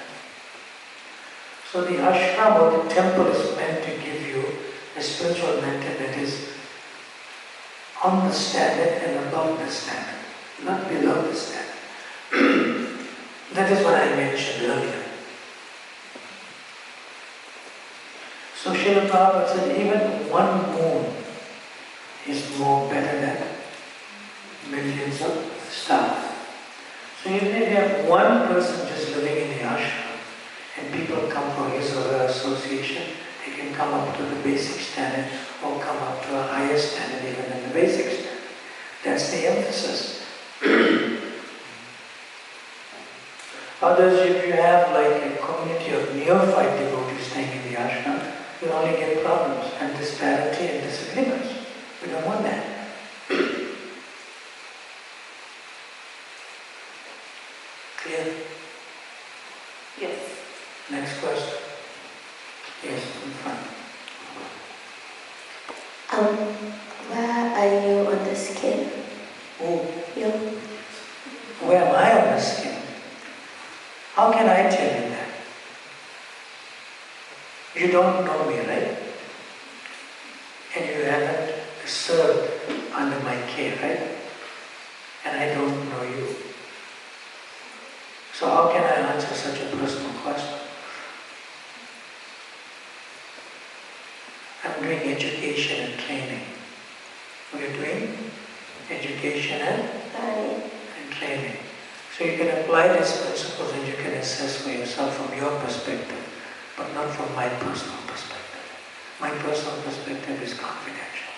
So the ashram or the temple is meant to give you a spiritual mentor that is on the standard and above the standard, not below the standard. That is what I mentioned earlier. So Srila Prabhupada said even one moon is more better than millions of stars. So even if you have one person just living in the ashram and people come for his or her association, they can come up to the basic standard or come up to a higher standard even than the basic standard. That's the emphasis. Others, if you have like a community of neophyte devotees staying in the ashram, you only get problems and disparity and disagreements. We don't want that. Clear? Yes. Next question. Yes, in front. Where are you on the scale? Oh. You. Where am I on the scale? How can I tell you that? You don't know me, right? And you haven't served under my care, right? And I don't know you. So how can I answer such a personal question? I'm doing education and training. What are you doing? Education and training. So you can apply these principles and you can assess for yourself from your perspective, but not from my personal perspective. My personal perspective is confidential.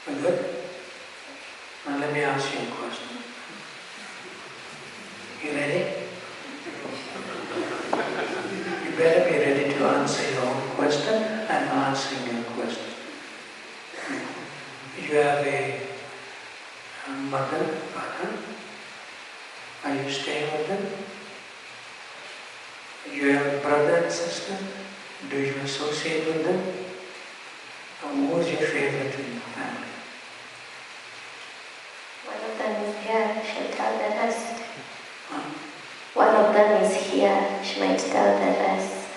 We good? Now let me ask you a question. You ready? You better be ready to answer your own question. I'm answering your question. You have a mother, father. Are you staying with them? You have a brother and sister. Do you associate with them? And who is your favorite in your family? One of them is here, she'll tell the rest. One of them is here, she might tell the rest.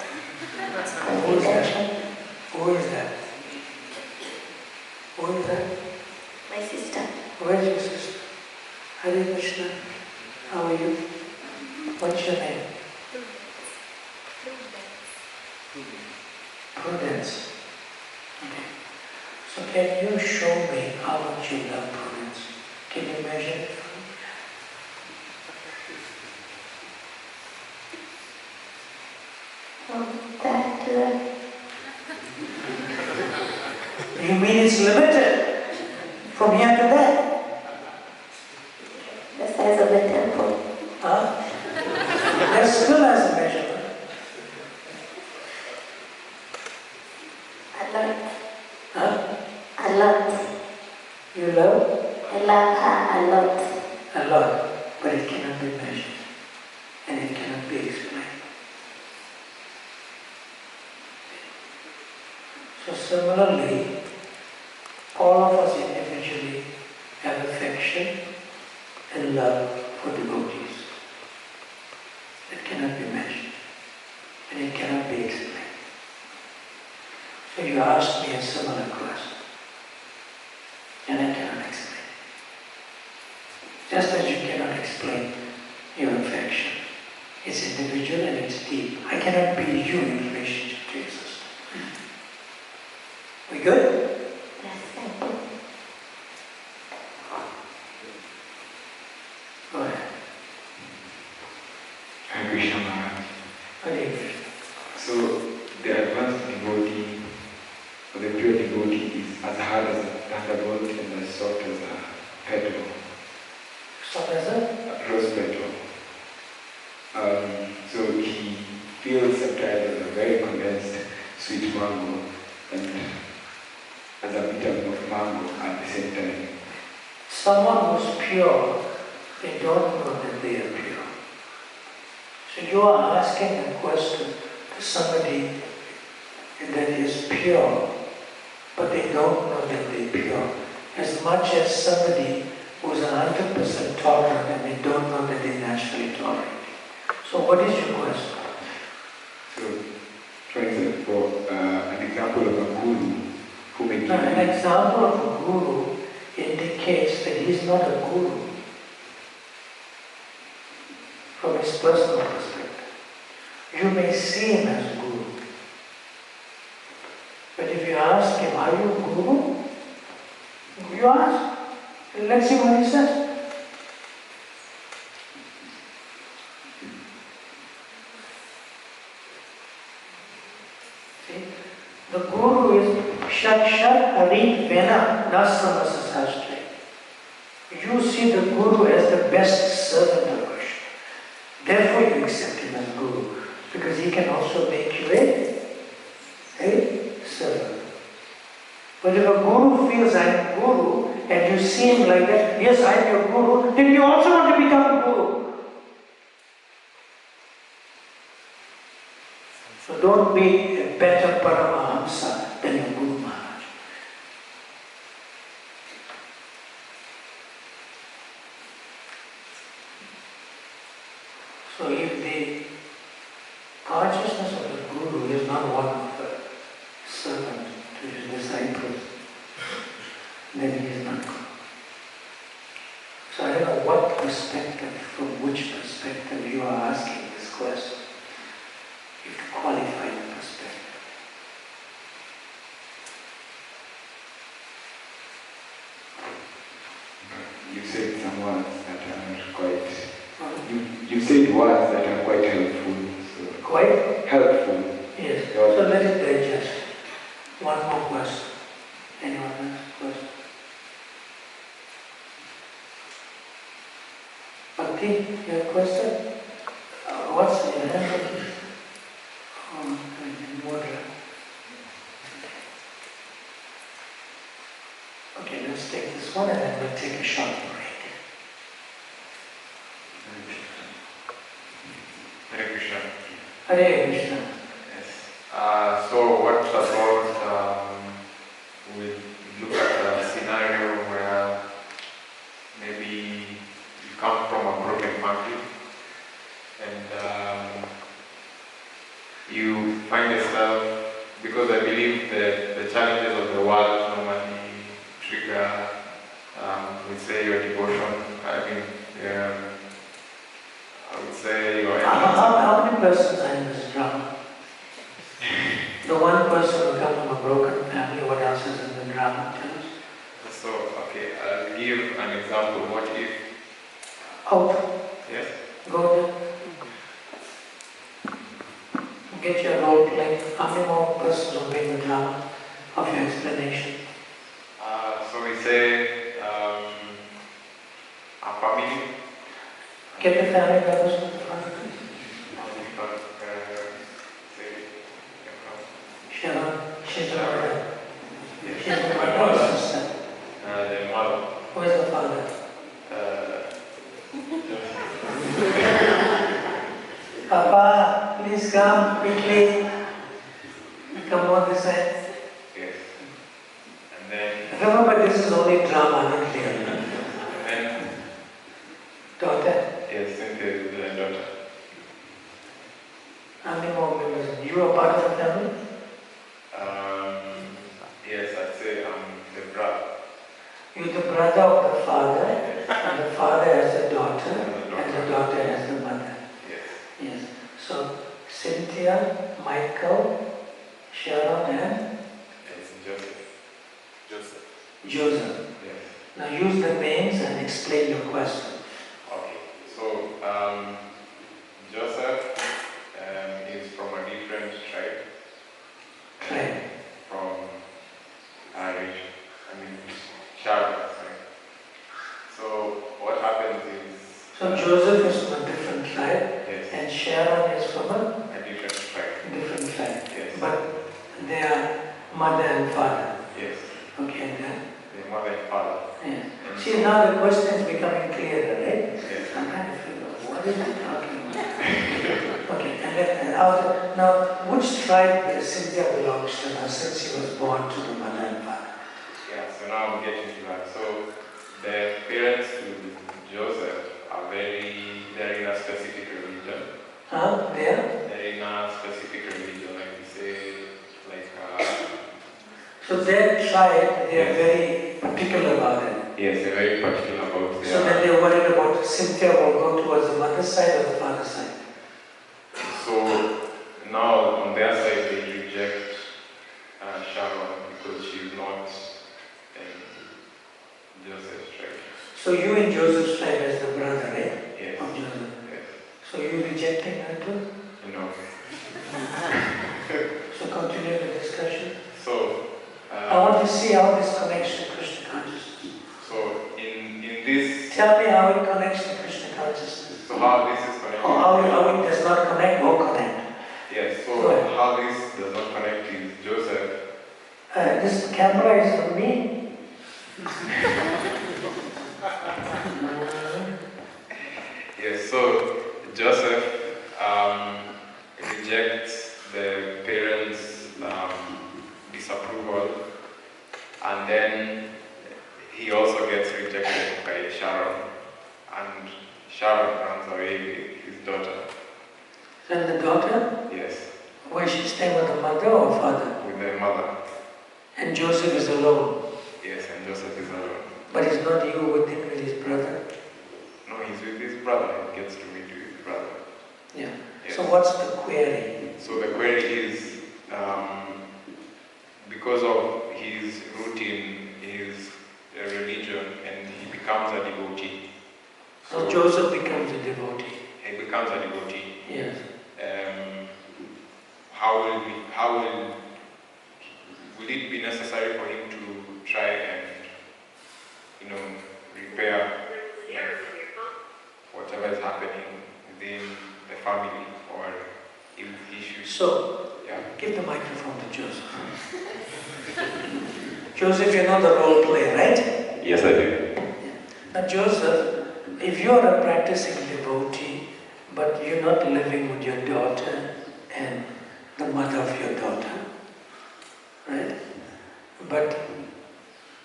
It's confidential. Who is that? Who is that? My sister. Where's your sister? Hare Krishna. How are you? What's your name? Prudence. Okay. So can you show me how much you love Prudence? Can you measure it for me? That You mean it's limited? From here to there? the size of the temple. Huh? That still has a measurement. A lot. Huh? A lot. You love? I love her a lot. A lot, but it cannot be measured. And it cannot be explained. So similarly, all of us individually have affection and love for devotees. It cannot be measured. And it cannot be explained. So you asked me a similar question. And I cannot explain. Just as you cannot explain your affection. It's individual and it's deep. I cannot be you in relationship to your sister. We good? Yes, thank you. Go ahead. Hare Krishna Maharaj. Hare Krishna. So the advanced devotee or the pure devotee is as hard as a thunderbolt and as soft as a petal. Soft as a rose petal. So he feels sometimes as a very mango and as a vitamin of mango at the same time. Someone who's pure, they don't know that they are pure. So you are asking a question to somebody that is pure, but they don't know that they're pure. As much as somebody who's 100% tolerant and they don't know that they're naturally tolerant. So what is your question? So, for example, an example of a guru who may give an example of a guru indicates that he's not a guru from his personal perspective. You may see him as a guru. But if you ask him, are you a guru? You ask. Let's see what he says. See? The guru is Shakshat Harit Vena Nasamasa Sastre. You see the guru as the best servant of Krishna. Therefore you accept him as guru. Because he can also make you a servant. But if a guru feels I'm guru, and you see him like that, yes, I'm your guru, then you also want to become a guru. So don't be a better Paramahamsa than your Guru Maharaj. So if the consciousness of the Guru is not one of the servant to his disciples, then he is not good. So I don't know what perspective, from which perspective you are asking this question. You have to qualify the perspective. You said some words that are quite... You said words that are quite helpful. So quite? Helpful. Yes. So let it digest. One more question. Anyone else? Question? Bhakti, you have a question? What's your hand? Oh, water. Okay, let's take this one and then we'll take a short break. Hare Krishna. Hare Krishna. Yes. So what about we look at a scenario where maybe you come from a broken family and you find yourself, because I believe that the challenges of the world normally trigger, we say your devotion, I mean, I would say your... How many persons are in this drama? The one person who comes from a broken family, what else is in the drama? Tell us. So, okay, I'll give an example. What if... Out. Yes? Go there. Get your role play. How many more persons will be in the drama of your explanation? So we say a family. Get the family members to the front. Sharon, she's the mother. She's the mother or sister? The mother. Who is the father? Papa, please come quickly. Come on this side. Yes. And then... Remember, this is only drama, not real. And then... Daughter? Yes, Cynthia is the daughter. How many more members? You are part of the family? Yes, I'd say I'm the brother. You're the brother of the father, and the father has a daughter, and the daughter has the mother. Yes. Yes. So, Cynthia, Michael, Sharon, and? It's Joseph. Joseph. Yes. Now use the names and explain your question. Okay. So, Joseph is from a different tribe. Tribe? From Sharon. So, what happens is... So, Joseph is from a different tribe, yes. and Sharon is from a different tribe. Different tribe. Yes. But they are Mother and father. Yes. Okay, and then? The mother and father. Yes. And See, now the question is becoming clearer, right? Yes. I'm trying to figure out what is he talking about. Okay, and then now, which tribe does Cynthia belongs to now, since she was born to the mother and father? Yeah, so now I'm getting to that. So the parents to Joseph are they're in a specific religion. Huh? There? They're in a specific religion, like you say, like So their tribe, they are Yes. very particular about it. Yes, they're very particular about So then they're worried about Cynthia will go towards the mother's side or the father's side. So now on their side they reject Sharon because she's not Joseph's tribe. So you in Joseph's tribe as the brother, right? Yes. Of Joseph. Yes. So you rejecting her too? No. So continue the discussion. So I want to see how this connects to Krishna consciousness. So in this. Tell me how it connects to Krishna consciousness. So how this is connected? How it does not connect or connect. Yes. So how this does not connect is Joseph. This camera is on me. Yes. So Joseph rejects the parents' disapproval, and then he also gets rejected by Sharon, and Sharon runs away with his daughter. And the daughter? Yes. Where she staying with the mother or father? With the mother. And Joseph is alone. Yes, and Joseph is alone. But he's not you with him, with his brother. No, he's with his brother. He gets to meet his brother. Yeah. Yes. So what's the query? So the query is, because of his root in his religion, and he becomes a devotee. So Joseph becomes a devotee. He becomes a devotee. Yes. Will it be necessary for him to try and, repair whatever is happening within the family, or if he should? So, yeah. Give the microphone to Joseph. Joseph, you know the role play, right? Yes, I do. Now, Joseph, if you are a practicing devotee, but you're not living with your daughter and the mother of your daughter, right? But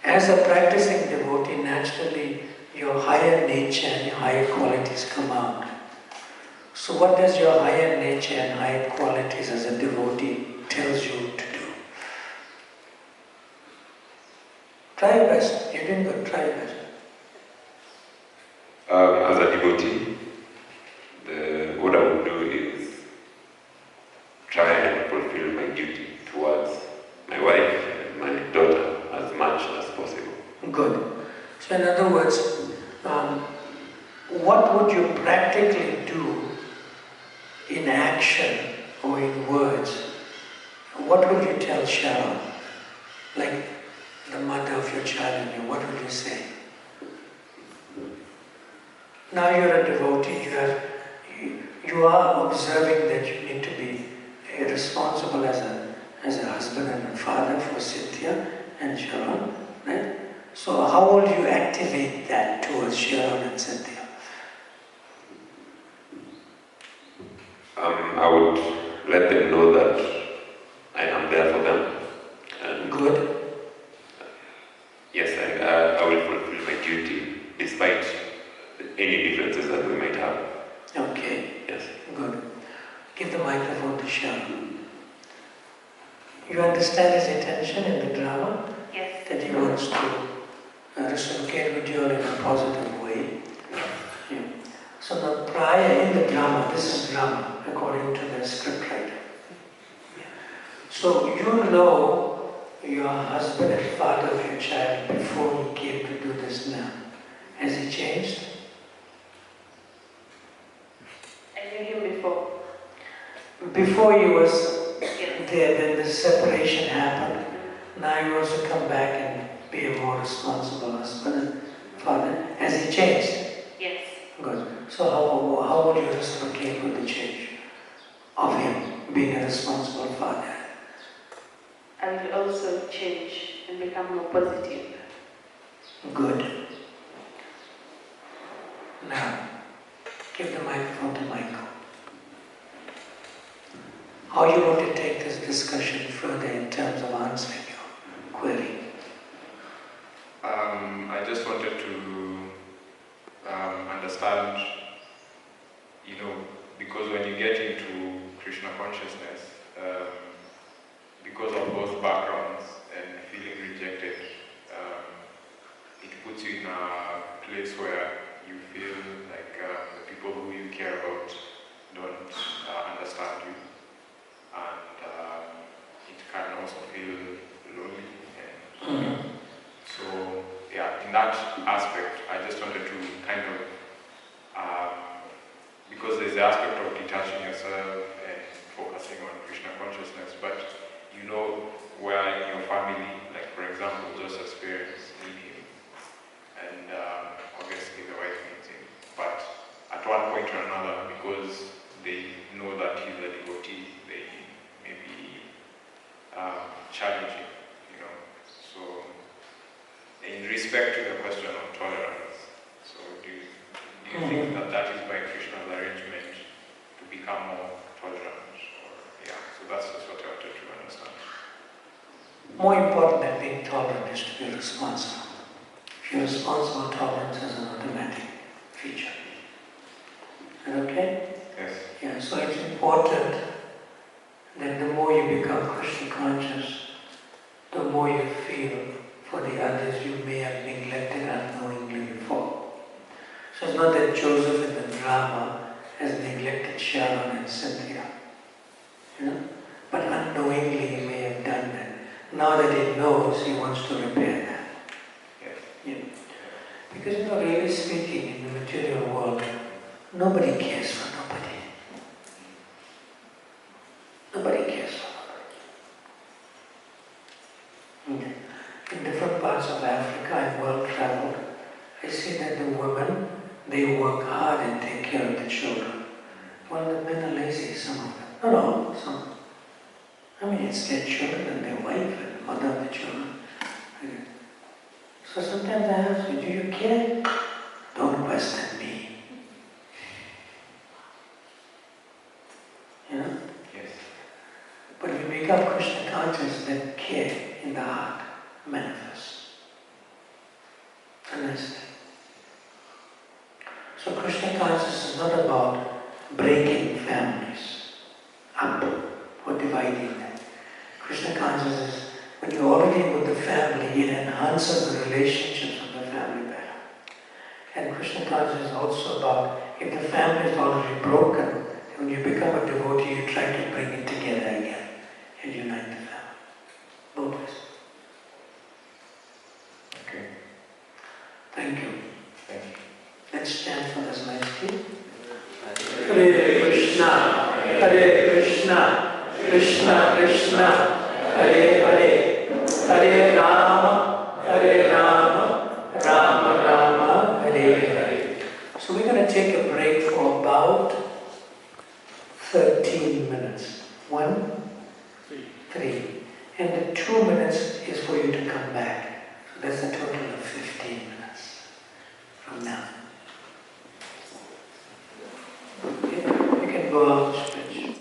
as a practicing devotee, naturally your higher nature and your higher qualities come out. So what does your higher nature and higher qualities as a devotee tells you to do? Try your best. You're doing good. Try your best. As a devotee, what I would do is try and fulfill my duty towards my wife and my daughter as much as possible. Good. So in other words, what would you practically do in action or in words? What would you tell Sharon? Like the mother of your child and you, what would you say? Now you're a devotee, you are observing that you need to be responsible as a husband and a father for Cynthia and Sharon, right? So how will you activate that towards Sharon and Cynthia? I would let them know that I am there for them. And good. Yes, I will fulfill my duty despite any differences that we might have. Okay. Yes. Good. Give the microphone to Sharon. You understand his intention in the drama? Yes. That he wants to reciprocate with you all in a positive way. Yeah. So now prior in the drama, this is drama according to the script writer. Yeah. So you know your husband and father of your child before he came to do this now. Has he changed? I knew him before. Before he was there, then the separation happened. Now he wants to come back and be a more responsible husband and father. Has he changed? Yes. Good. So how would you reciprocate with the change of him being a responsible father? I will also change and become more positive. Good. Now, give the microphone to Michael. How you want to take this discussion further in terms of answering your query? I just wanted to understand, because when you get into Krishna consciousness, because of both backgrounds and feeling rejected, it puts you in a place where you feel like the people who you care about don't understand you, and it can also feel lonely. And so, yeah, in that aspect, I just wanted to kind of, because there's the aspect of detaching yourself and focusing on Krishna consciousness, but you know where in your family, like for example, Joseph's parents need him, and obviously the wife needs him, but at one point or another, because they know that he's a devotee, they maybe challenge him, So, in respect to the question of tolerance, so do you think that that is by Krishna's arrangement to become more tolerant? So that's just what I wanted to understand. More important than being tolerant is to be responsible. If you're responsible, tolerance is an automatic feature. Is that okay? Yes. Yeah, so it's important that the more you become Krishna conscious, the more you feel for the others you may have neglected unknowingly before. So it's not that Joseph in the drama has neglected Sharon and Cynthia, but unknowingly he may have done that. Now that he knows, he wants to repair that. Yeah. Because really speaking, in the material world, nobody cares for nobody. Nobody cares for nobody. Okay. In different parts of Africa and world travel, I see that the women, they work hard and take care of the children. Well, the men are lazy, some of them. No, some. I mean, it's their children and their wife and the mother of the children. So sometimes I ask you, do you care? Don't question me. Yes. But when we become Krishna conscious, then care in the heart manifests. Understand? So Krishna consciousness is not about breaking families up or dividing them. Krishna consciousness is when you're already with the family, it enhances the relationships of the family better. And Krishna consciousness is also about if the family is already broken, when you become a devotee, you try to bring it together again and unite the family. Both ways. Okay. Thank you. Thank you. Let's chant for this nice tea. Hare Krishna, Hare Krishna, Krishna Krishna, Hare Hare, Hare Rama, Rama Rama, Hare Hare. So we're going to take a break for about 13 minutes. 1, 3. And the 2 minutes is for you to come back. So that's a total of 15 minutes from now.